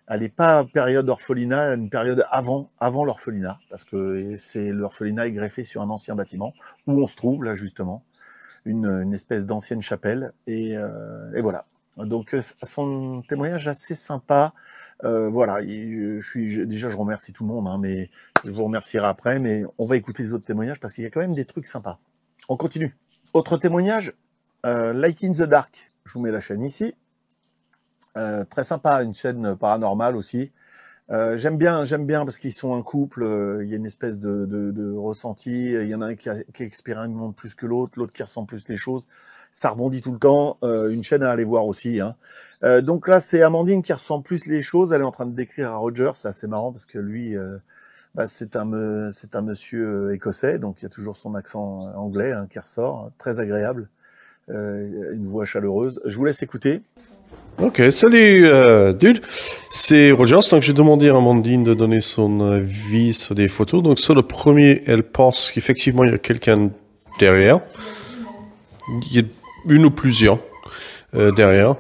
Elle n'est pas période orphelinat, elle est une période avant l'orphelinat, parce que l'orphelinat est greffé sur un ancien bâtiment où on se trouve là justement, une espèce d'ancienne chapelle, et voilà. Donc son témoignage assez sympa. Voilà, déjà je remercie tout le monde, hein, mais je vous remercierai après, mais on va écouter les autres témoignages parce qu'il y a quand même des trucs sympas. On continue. Autre témoignage, Light in the Dark, je vous mets la chaîne ici. Très sympa, une chaîne paranormale aussi. J'aime bien parce qu'ils sont un couple, il y a une espèce de ressenti, il y en a un qui expérimente plus que l'autre qui ressent plus les choses. Ça rebondit tout le temps, une chaîne à aller voir aussi. Hein. Donc là, c'est Amandine qui ressent plus les choses, elle est en train de décrire à Roger, c'est assez marrant parce que lui, c'est un monsieur écossais, donc il y a toujours son accent anglais hein, qui ressort, très agréable, une voix chaleureuse. Je vous laisse écouter. Ok, salut dude, c'est Rogers, donc j'ai demandé à Amandine de donner son avis sur des photos. Donc sur le premier, elle pense qu'effectivement il y a quelqu'un derrière. Il y a une ou plusieurs derrière.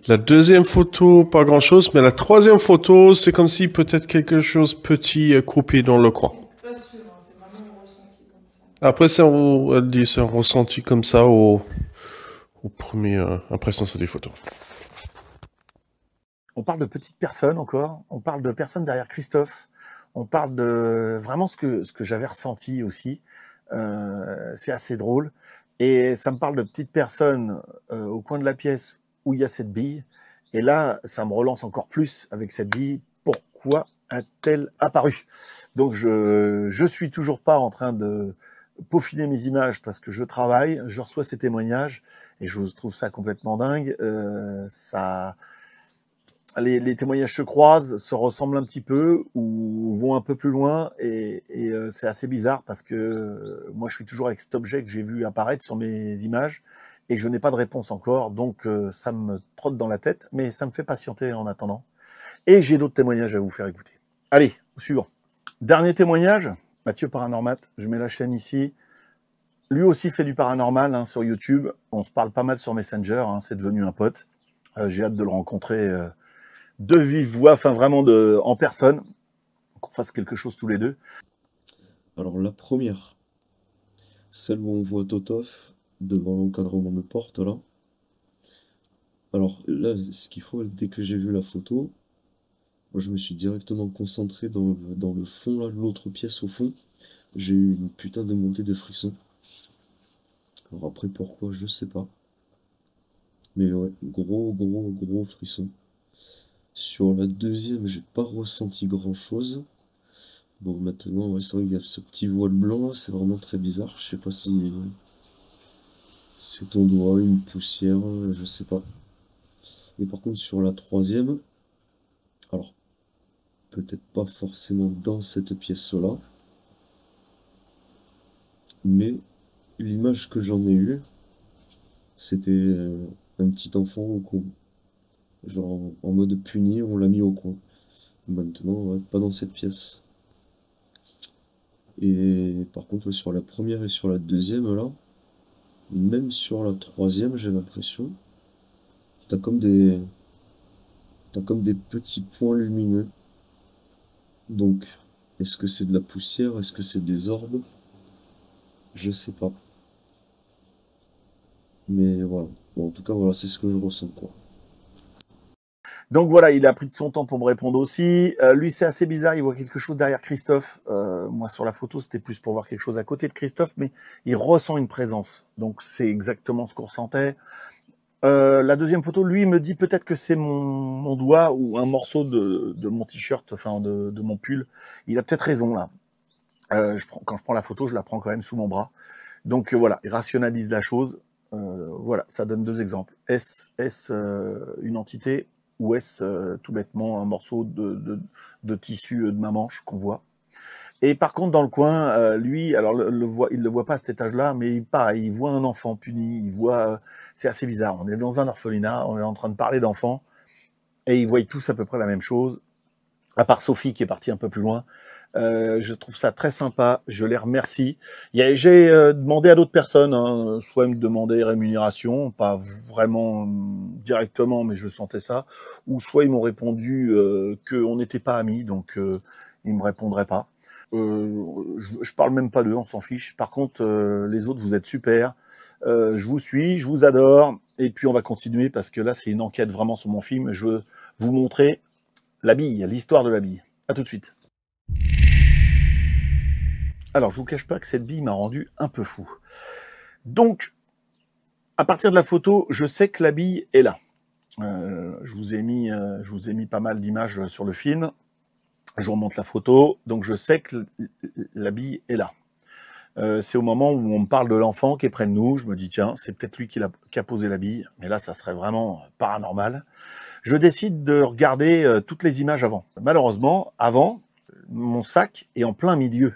La deuxième photo, pas grand chose, mais la troisième photo, c'est comme si peut-être quelque chose petit accroupi dans le coin. Pas sûr, hein, c'est vraiment un ressenti comme ça. Après, elle dit c'est un ressenti comme ça au premier impression sur des photos. On parle de petites personnes encore, on parle de personnes derrière Christophe, on parle de vraiment ce que j'avais ressenti aussi. C'est assez drôle. Et ça me parle de petites personnes au coin de la pièce où il y a cette bille. Et là, ça me relance encore plus avec cette bille. Pourquoi a-t-elle apparu? Donc, je suis toujours pas en train de peaufiner mes images parce que je travaille, je reçois ces témoignages et je trouve ça complètement dingue. Les témoignages se croisent, se ressemblent un petit peu ou vont un peu plus loin et c'est assez bizarre parce que moi je suis toujours avec cet objet que j'ai vu apparaître sur mes images et je n'ai pas de réponse encore, donc ça me trotte dans la tête, mais ça me fait patienter en attendant. Et j'ai d'autres témoignages à vous faire écouter. Allez, au suivant. Dernier témoignage, Mathieu Paranormat, je mets la chaîne ici. Lui aussi fait du paranormal hein, sur YouTube, on se parle pas mal sur Messenger, hein, c'est devenu un pote. J'ai hâte de le rencontrer de vive voix, enfin vraiment en personne, qu'on fasse quelque chose tous les deux. Alors la première, celle où on voit Totov devant l'encadrement de porte là. Alors là, ce qu'il faut, dès que j'ai vu la photo, moi je me suis directement concentré dans le fond là, l'autre pièce au fond. J'ai eu une putain de montée de frissons. Alors après pourquoi, je sais pas. Mais ouais, gros frisson. Sur la deuxième, j'ai pas ressenti grand chose. Bon, maintenant, ouais, c'est vrai qu'il y a ce petit voile blanc, c'est vraiment très bizarre. Je sais pas si c'est ton doigt, une poussière, je sais pas. Et par contre, sur la troisième, alors, peut-être pas forcément dans cette pièce-là, mais l'image que j'en ai eue, c'était un petit enfant au coin. Genre en mode puni, on l'a mis au coin. Maintenant, ouais, pas dans cette pièce. Et par contre, ouais, sur la première et sur la deuxième, là, même sur la troisième, j'ai l'impression, t'as comme des petits points lumineux. Donc, est-ce que c'est de la poussière? Est-ce que c'est des orbes? Je sais pas. Mais voilà. Bon, en tout cas, voilà, c'est ce que je ressens, quoi. Donc voilà, il a pris de son temps pour me répondre aussi. Lui, c'est assez bizarre, il voit quelque chose derrière Christophe. Moi, sur la photo, c'était plus pour voir quelque chose à côté de Christophe, mais il ressent une présence. Donc c'est exactement ce qu'on ressentait. La deuxième photo, lui, il me dit peut-être que c'est mon doigt ou un morceau de mon t-shirt, enfin de mon pull. Il a peut-être raison, là. Quand je prends la photo, je la prends quand même sous mon bras. Donc voilà, il rationalise la chose. Voilà, ça donne deux exemples. Est-ce une entité ou est-ce tout bêtement un morceau de tissu de ma manche qu'on voit? Et par contre, dans le coin, lui, alors il le voit pas à cet étage-là, mais pareil, il voit un enfant puni, il voit... c'est assez bizarre, on est dans un orphelinat, on est en train de parler d'enfants, et ils voient tous à peu près la même chose, à part Sophie qui est partie un peu plus loin. Je trouve ça très sympa, je les remercie. J'ai demandé à d'autres personnes, hein, soit ils me demandaient rémunération, pas vraiment directement, mais je sentais ça, ou soit ils m'ont répondu qu'on n'était pas amis, donc ils me répondraient pas. Je parle même pas d'eux, on s'en fiche. Par contre, les autres, vous êtes super. Je vous suis, je vous adore, et puis on va continuer parce que là, c'est une enquête vraiment sur mon film. Je veux vous montrer la bille, l'histoire de la bille. À tout de suite. Alors, je vous cache pas que cette bille m'a rendu un peu fou. Donc, à partir de la photo, je sais que la bille est là. Je vous ai mis pas mal d'images sur le film. Je remonte la photo, donc je sais que la bille est là. C'est au moment où on me parle de l'enfant qui est près de nous, je me dis tiens, c'est peut-être lui qui a posé la bille, mais là ça serait vraiment paranormal. Je décide de regarder toutes les images avant. Malheureusement, avant, mon sac est en plein milieu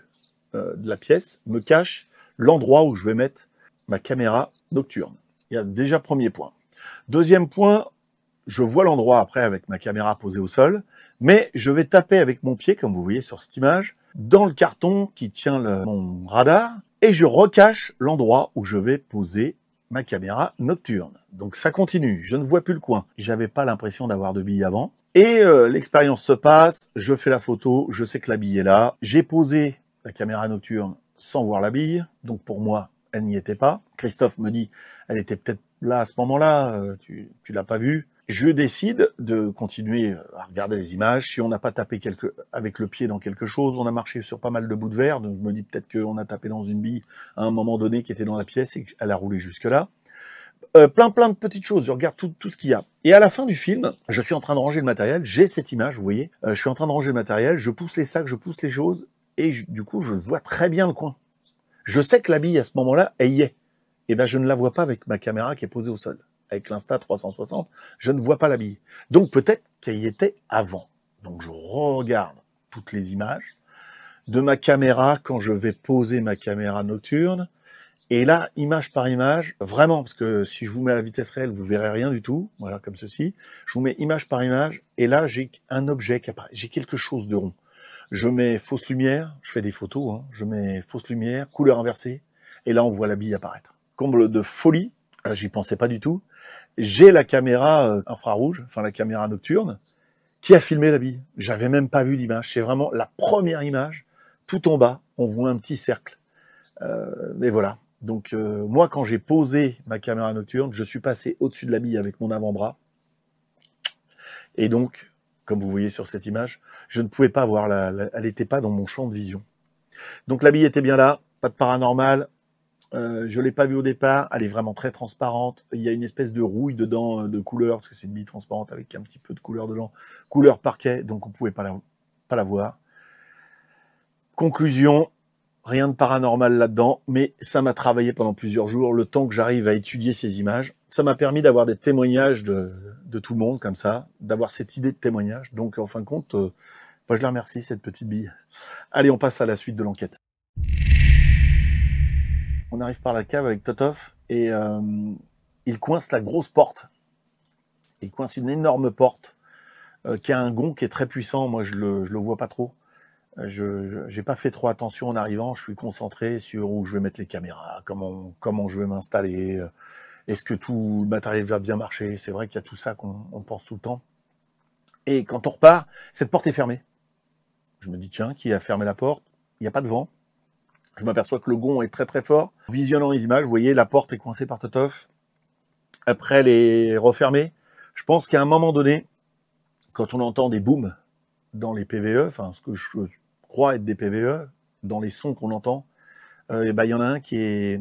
de la pièce, me cache l'endroit où je vais mettre ma caméra nocturne. Il y a déjà premier point. Deuxième point, je vois l'endroit après avec ma caméra posée au sol, mais je vais taper avec mon pied, comme vous voyez sur cette image, dans le carton qui tient mon radar, et je recache l'endroit où je vais poser ma caméra nocturne. Donc ça continue, je ne vois plus le coin. J'avais pas l'impression d'avoir de bille avant. Et l'expérience se passe, je fais la photo, je sais que la bille est là. J'ai posé la caméra nocturne sans voir la bille, donc pour moi, elle n'y était pas. Christophe me dit, elle était peut-être là à ce moment-là, tu l'as pas vue. Je décide de continuer à regarder les images. Si on n'a pas tapé avec le pied dans quelque chose, on a marché sur pas mal de bouts de verre, donc je me dis peut-être qu'on a tapé dans une bille à un moment donné qui était dans la pièce et qu'elle a roulé jusque-là. Plein de petites choses, je regarde tout ce qu'il y a. Et à la fin du film, je suis en train de ranger le matériel, j'ai cette image, vous voyez, je suis en train de ranger le matériel, je pousse les sacs, je pousse les choses, et du coup, je vois très bien le coin. Je sais que la bille, à ce moment-là, elle y est. Et ben, je ne la vois pas avec ma caméra qui est posée au sol. Avec l'Insta360, je ne vois pas la bille. Donc peut-être qu'elle y était avant. Donc je regarde toutes les images de ma caméra quand je vais poser ma caméra nocturne. Et là, image par image, vraiment, parce que si je vous mets à la vitesse réelle, vous verrez rien du tout. Voilà, comme ceci. Je vous mets image par image, et là, j'ai un objet qui apparaît. J'ai quelque chose de rond. Je mets fausse lumière, je fais des photos, hein. Je mets fausse lumière, couleur inversée, et là, on voit la bille apparaître. Comble de folie, j'y pensais pas du tout. J'ai la caméra infrarouge, enfin la caméra nocturne, qui a filmé la bille. J'avais même pas vu l'image. C'est vraiment la première image. Tout en bas, on voit un petit cercle. Et voilà. Donc moi, quand j'ai posé ma caméra nocturne, je suis passé au-dessus de la bille avec mon avant-bras. Et donc, comme vous voyez sur cette image, je ne pouvais pas voir, elle n'était pas dans mon champ de vision. Donc la bille était bien là, pas de paranormal. Je l'ai pas vue au départ, elle est vraiment très transparente. Il y a une espèce de rouille dedans de couleur, parce que c'est une bille transparente avec un petit peu de couleur dedans. Couleur parquet, donc on pouvait pas la voir. Conclusion, rien de paranormal là-dedans, mais ça m'a travaillé pendant plusieurs jours, le temps que j'arrive à étudier ces images. Ça m'a permis d'avoir des témoignages de tout le monde, comme ça, d'avoir cette idée de témoignage. Donc, en fin de compte, moi, je la remercie, cette petite bille. Allez, on passe à la suite de l'enquête. On arrive par la cave avec Totov, et il coince la grosse porte. Il coince une énorme porte, qui a un gond qui est très puissant. Moi, je le vois pas trop. J'ai pas fait trop attention en arrivant, je suis concentré sur où je vais mettre les caméras, comment je vais m'installer, est-ce que tout le matériel va bien marcher. C'est vrai qu'il y a tout ça qu'on pense tout le temps. Et quand on repart, cette porte est fermée. Je me dis tiens, qui a fermé la porte? Il n'y a pas de vent. Je m'aperçois que le gond est très très fort. En visionnant les images, vous voyez, la porte est coincée par Totov. Après, elle est refermée. Je pense qu'à un moment donné, quand on entend des booms dans les PVE, enfin ce que je crois être des PVE, dans les sons qu'on entend, il y en a un qui est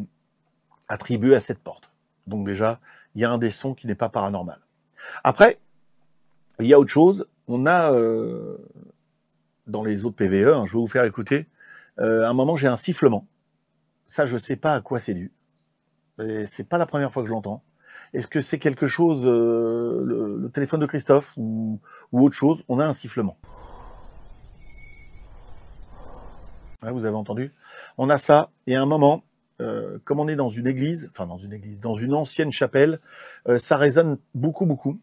attribué à cette porte. Donc déjà, il y a un des sons qui n'est pas paranormal. Après, il y a autre chose. On a, dans les autres PVE, je vais vous faire écouter, à un moment j'ai un sifflement. Ça, je sais pas à quoi c'est dû. Et c'est pas la première fois que je l'entends. Est-ce que c'est quelque chose, le téléphone de Christophe ou autre chose? On a un sifflement. Ouais, vous avez entendu? On a ça, et à un moment, comme on est dans une église, dans une ancienne chapelle, ça résonne beaucoup.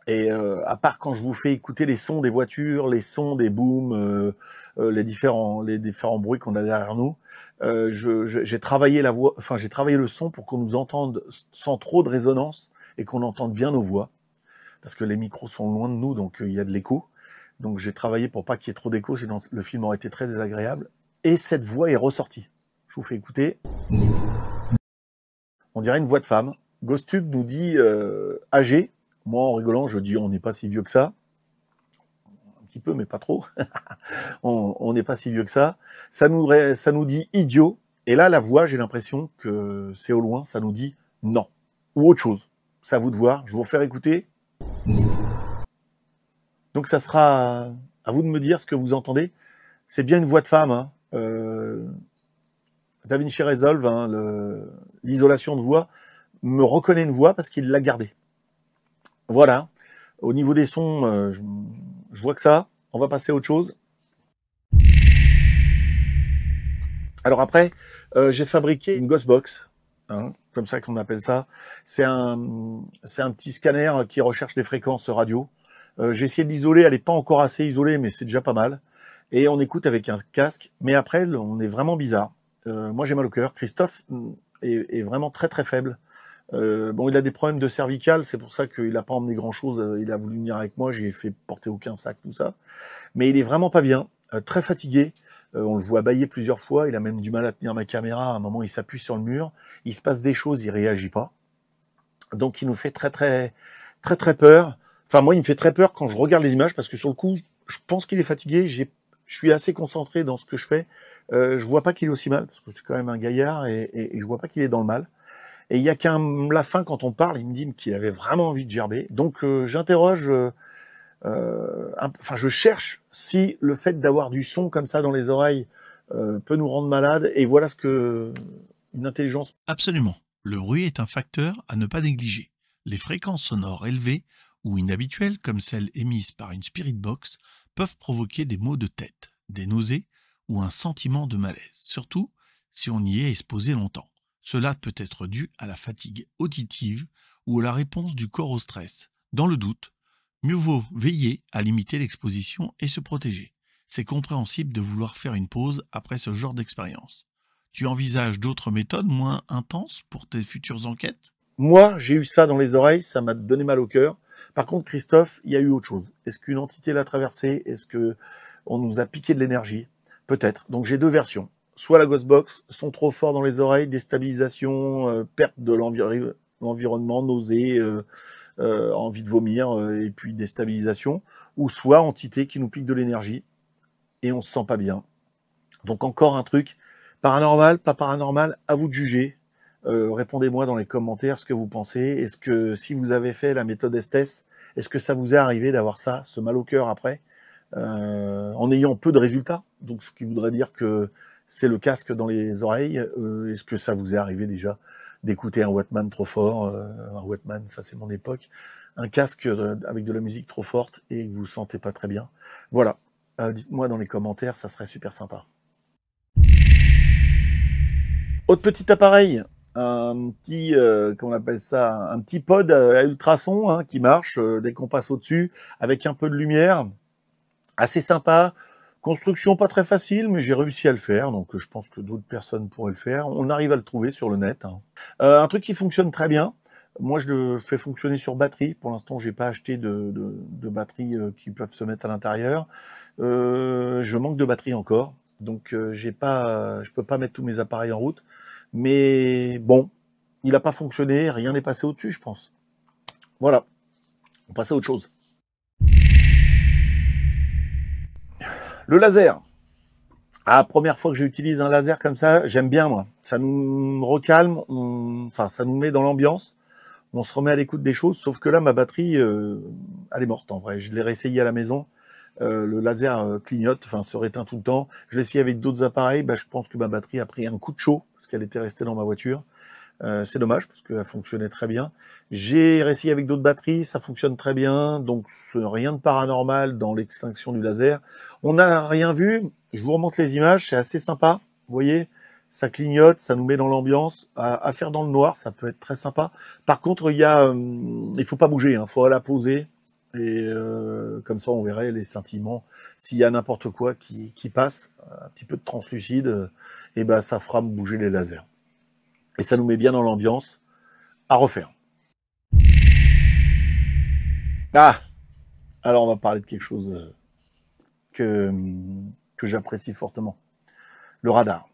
Et à part quand je vous fais écouter les sons des voitures, les sons des booms, les différents bruits qu'on a derrière nous, j'ai travaillé la voix, j'ai travaillé le son pour qu'on nous entende sans trop de résonance et qu'on entende bien nos voix, parce que les micros sont loin de nous, donc il y a de l'écho. Donc j'ai travaillé pour pas qu'il y ait trop d'écho, sinon le film aurait été très désagréable. Et cette voix est ressortie. Je vous fais écouter. On dirait une voix de femme. Ghostube nous dit âgé. Moi, en rigolant, je dis on n'est pas si vieux que ça. Un petit peu, mais pas trop. On n'est pas si vieux que ça. Ça nous dit idiot. Et là, la voix, j'ai l'impression que c'est au loin. Ça nous dit non. Ou autre chose. C'est à vous de voir. Je vais vous faire écouter. Donc ça sera À vous de me dire ce que vous entendez. C'est bien une voix de femme. Hein. DaVinci Resolve, hein, l'isolation de voix, me reconnaît une voix parce qu'il l'a gardée. Voilà. Au niveau des sons, je vois que ça. On va passer à autre chose. Alors après, j'ai fabriqué une Ghostbox, hein, comme ça qu'on appelle ça. C'est un petit scanner qui recherche les fréquences radio. J'ai essayé de l'isoler, elle n'est pas encore assez isolée, mais c'est déjà pas mal. Et on écoute avec un casque, mais après, on est vraiment bizarre. Moi, j'ai mal au cœur. Christophe est vraiment très très faible. Bon, il a des problèmes de cervicales, c'est pour ça qu'il n'a pas emmené grand-chose. Il a voulu venir avec moi, j'ai fait porter aucun sac, tout ça. Mais il est vraiment pas bien, très fatigué. On le voit bâiller plusieurs fois, il a même du mal à tenir ma caméra. À un moment, il s'appuie sur le mur, il se passe des choses, il réagit pas. Donc, il nous fait très très peur. Enfin, moi, il me fait très peur quand je regarde les images, parce que sur le coup, je pense qu'il est fatigué. Je suis assez concentré dans ce que je fais. Je vois pas qu'il est aussi mal, parce que c'est quand même un gaillard, et je vois pas qu'il est dans le mal. Et il y a qu'à la fin, quand on parle, il me dit qu'il avait vraiment envie de gerber. Donc, j'interroge, enfin, je cherche si le fait d'avoir du son comme ça dans les oreilles peut nous rendre malades. Et voilà ce que une intelligence... Absolument. Le bruit est un facteur à ne pas négliger. Les fréquences sonores élevées ou inhabituelles, comme celles émises par une spirit box, peuvent provoquer des maux de tête, des nausées ou un sentiment de malaise, surtout si on y est exposé longtemps. Cela peut être dû à la fatigue auditive ou à la réponse du corps au stress. Dans le doute, mieux vaut veiller à limiter l'exposition et se protéger. C'est compréhensible de vouloir faire une pause après ce genre d'expérience. Tu envisages d'autres méthodes moins intenses pour tes futures enquêtes ? Moi, j'ai eu ça dans les oreilles, ça m'a donné mal au cœur. Par contre, Christophe, il y a eu autre chose. Est-ce qu'une entité l'a traversé? Est-ce que on nous a piqué de l'énergie? Peut-être. Donc j'ai deux versions. Soit la Ghostbox, son trop fort dans les oreilles, déstabilisation, perte de l'environnement, nausée, envie de vomir, et puis déstabilisation. Ou soit entité qui nous pique de l'énergie et on se sent pas bien. Donc encore un truc, paranormal, pas paranormal, à vous de juger. Répondez-moi dans les commentaires ce que vous pensez. Est-ce que si vous avez fait la méthode Estes, est-ce que ça vous est arrivé d'avoir ça, ce mal au cœur après, en ayant peu de résultats? Donc ce qui voudrait dire que c'est le casque dans les oreilles. Est-ce que ça vous est arrivé déjà d'écouter un Wattman trop fort, un Wattman, ça c'est mon époque, un casque avec de la musique trop forte et que vous vous sentez pas très bien? Voilà, dites-moi dans les commentaires, ça serait super sympa. Autre petit appareil, un petit, comment on appelle ça, un petit pod à ultrasons, hein, qui marche dès qu'on passe au-dessus, avec un peu de lumière, assez sympa. Construction pas très facile, mais j'ai réussi à le faire, donc je pense que d'autres personnes pourraient le faire. On arrive à le trouver sur le net. Hein. Un truc qui fonctionne très bien, moi je le fais fonctionner sur batterie. Pour l'instant, j'ai pas acheté de batteries qui peuvent se mettre à l'intérieur. Je manque de batterie encore, donc je peux pas mettre tous mes appareils en route. Mais bon, il n'a pas fonctionné, rien n'est passé au-dessus, je pense. Voilà, on passe à autre chose. Le laser. Ah, première fois que j'utilise un laser comme ça, j'aime bien moi. Ça nous recalme, enfin ça nous met dans l'ambiance. On se remet à l'écoute des choses, sauf que là ma batterie, elle est morte en vrai. Je l'ai réessayé à la maison. Le laser clignote, enfin se réteint tout le temps. Je l'ai essayé avec d'autres appareils, je pense que ma batterie a pris un coup de chaud parce qu'elle était restée dans ma voiture. C'est dommage parce qu'elle fonctionnait très bien. J'ai réessayé avec d'autres batteries, ça fonctionne très bien, donc rien de paranormal dans l'extinction du laser. On n'a rien vu, je vous remonte les images, c'est assez sympa, vous voyez, ça clignote, ça nous met dans l'ambiance. À faire dans le noir, ça peut être très sympa. Par contre, il faut pas bouger, hein, faut la poser. Et comme ça on verrait les scintillements. S'il y a n'importe quoi qui passe, un petit peu de translucide, et ça fera bouger les lasers. Et ça nous met bien dans l'ambiance. À refaire. Ah, alors on va parler de quelque chose que j'apprécie fortement. Le radar.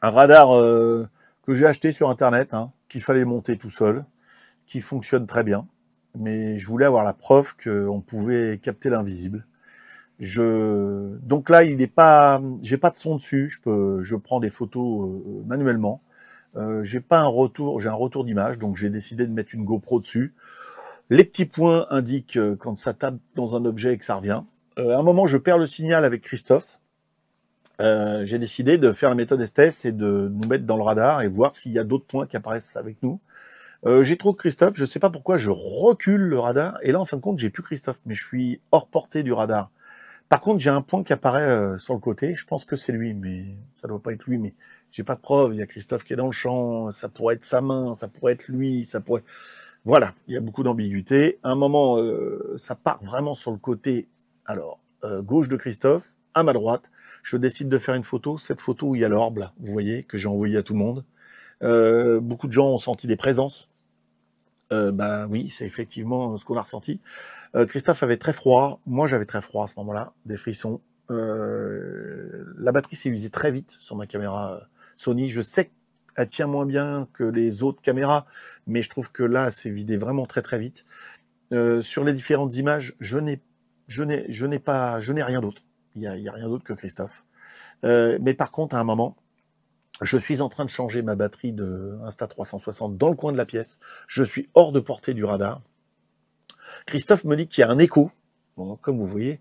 Un radar que j'ai acheté sur internet, hein, qu'il fallait monter tout seul, qui fonctionne très bien. Mais je voulais avoir la preuve qu'on pouvait capter l'invisible. Donc là, j'ai pas de son dessus. Je prends des photos manuellement. J'ai un retour d'image, donc j'ai décidé de mettre une GoPro dessus. Les petits points indiquent quand ça tape dans un objet et que ça revient. À un moment, je perds le signal avec Christophe. J'ai décidé de faire la méthode Estes et de nous mettre dans le radar et voir s'il y a d'autres points qui apparaissent avec nous. J'ai trop Christophe, je sais pas pourquoi je recule le radar, et là en fin de compte j'ai plus Christophe, mais je suis hors portée du radar. Par contre j'ai un point qui apparaît sur le côté, je pense que c'est lui, mais ça doit pas être lui, mais j'ai pas de preuve, il y a Christophe qui est dans le champ, ça pourrait être sa main, ça pourrait être lui, ça pourrait... Voilà, il y a beaucoup d'ambiguïté. À un moment, ça part vraiment sur le côté, alors, gauche de Christophe, à ma droite, je décide de faire une photo, cette photo où il y a l'orbe, là, vous voyez, que j'ai envoyé à tout le monde. Beaucoup de gens ont senti des présences. Bah oui, c'est effectivement ce qu'on a ressenti. Christophe avait très froid, moi j'avais très froid à ce moment-là, des frissons. La batterie s'est usée très vite sur ma caméra Sony. Je sais qu'elle tient moins bien que les autres caméras, mais je trouve que là, elle s'est vidée vraiment très très vite. Sur les différentes images, je n'ai rien d'autre. Il y a rien d'autre que Christophe. Mais par contre, à un moment, je suis en train de changer ma batterie de Insta360 dans le coin de la pièce. Je suis hors de portée du radar. Christophe me dit qu'il y a un écho. Bon, comme vous voyez,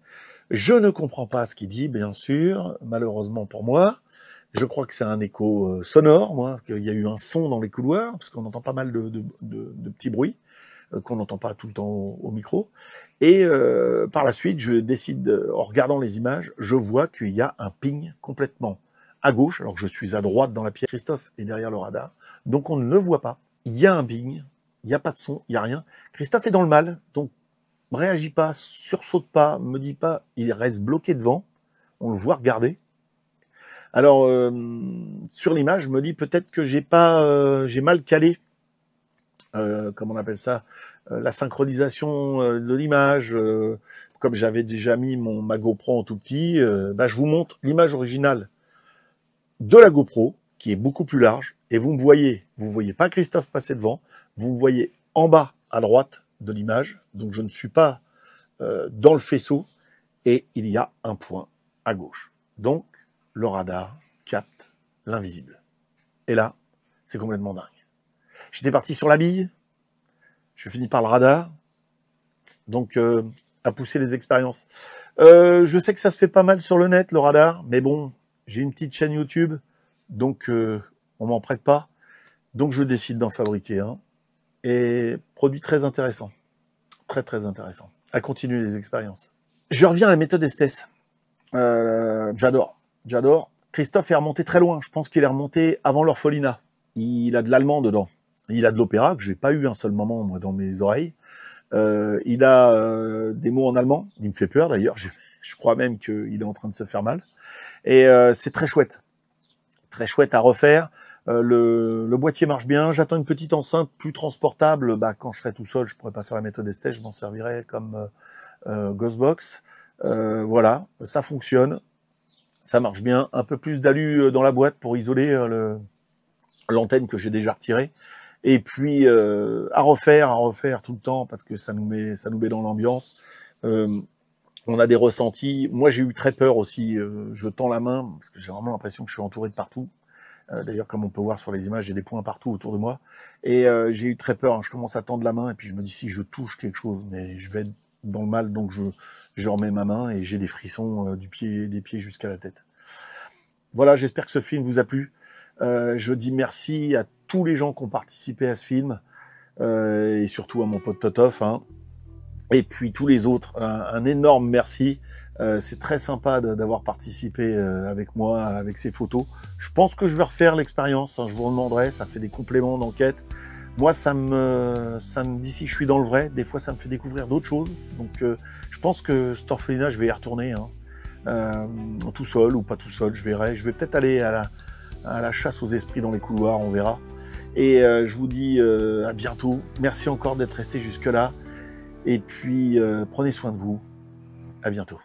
je ne comprends pas ce qu'il dit, bien sûr, malheureusement pour moi. Je crois que c'est un écho sonore, moi, qu'il y a eu un son dans les couloirs, parce qu'on entend pas mal de petits bruits, qu'on n'entend pas tout le temps au micro. Et par la suite, je décide, en regardant les images, je vois qu'il y a un ping complètement à gauche, alors que je suis à droite dans la pièce. Christophe est derrière le radar, donc on ne le voit pas. Il y a un ping, il n'y a pas de son, il n'y a rien. Christophe est dans le mal, donc ne réagit pas, sursaute pas, me dit pas, il reste bloqué devant, on le voit regarder. Alors, sur l'image, je me dis peut-être que j'ai mal calé, comment on appelle ça, la synchronisation de l'image. Comme j'avais déjà mis ma GoPro en tout petit, je vous montre l'image originale de la GoPro, qui est beaucoup plus large, et vous voyez pas Christophe passer devant, vous me voyez en bas à droite de l'image, donc je ne suis pas dans le faisceau, et il y a un point à gauche. Donc, le radar capte l'invisible. Et là, c'est complètement dingue. J'étais parti sur la bille, je finis par le radar, donc à pousser les expériences. Je sais que ça se fait pas mal sur le net, le radar, mais bon, j'ai une petite chaîne YouTube, donc on m'en prête pas, donc je décide d'en fabriquer un. Et produit très intéressant, très très intéressant. À continuer les expériences. Je reviens à la méthode Estes. J'adore. Christophe est remonté très loin. Je pense qu'il est remonté avant l'orphelinat. Il a de l'allemand dedans. Il a de l'opéra, que j'ai pas eu un seul moment moi, dans mes oreilles. Il a des mots en allemand. Il me fait peur d'ailleurs. Je crois même qu'il est en train de se faire mal. Et c'est très chouette. Très chouette à refaire. Le boîtier marche bien. J'attends une petite enceinte plus transportable. Quand je serai tout seul, je pourrais pas faire la méthode Estes. Je m'en servirai comme Ghostbox. Voilà, ça fonctionne. Ça marche bien. Un peu plus d'alu dans la boîte pour isoler l'antenne que j'ai déjà retirée. Et puis à refaire tout le temps parce que ça nous met dans l'ambiance. On a des ressentis. Moi, j'ai eu très peur aussi. Je tends la main parce que j'ai vraiment l'impression que je suis entouré de partout. D'ailleurs, comme on peut voir sur les images, j'ai des points partout autour de moi. Et j'ai eu très peur. Hein. Je commence à tendre la main et puis je me dis si je touche quelque chose, mais je vais être dans le mal, donc je remets ma main et j'ai des frissons des pieds jusqu'à la tête. Voilà, j'espère que ce film vous a plu. Je dis merci à tous les gens qui ont participé à ce film et surtout à mon pote Totof. Hein. Et puis tous les autres, un énorme merci. C'est très sympa d'avoir participé avec moi, avec ces photos. Je pense que je vais refaire l'expérience, hein, je vous demanderai, ça fait des compléments d'enquête. Moi, ça me dit si je suis dans le vrai, des fois ça me fait découvrir d'autres choses. Donc je pense que cet orphelinat, je vais y retourner, hein, tout seul ou pas tout seul, je verrai. Je vais peut-être aller à la chasse aux esprits dans les couloirs, on verra. Et je vous dis à bientôt. Merci encore d'être resté jusque-là. Et puis, prenez soin de vous. À bientôt.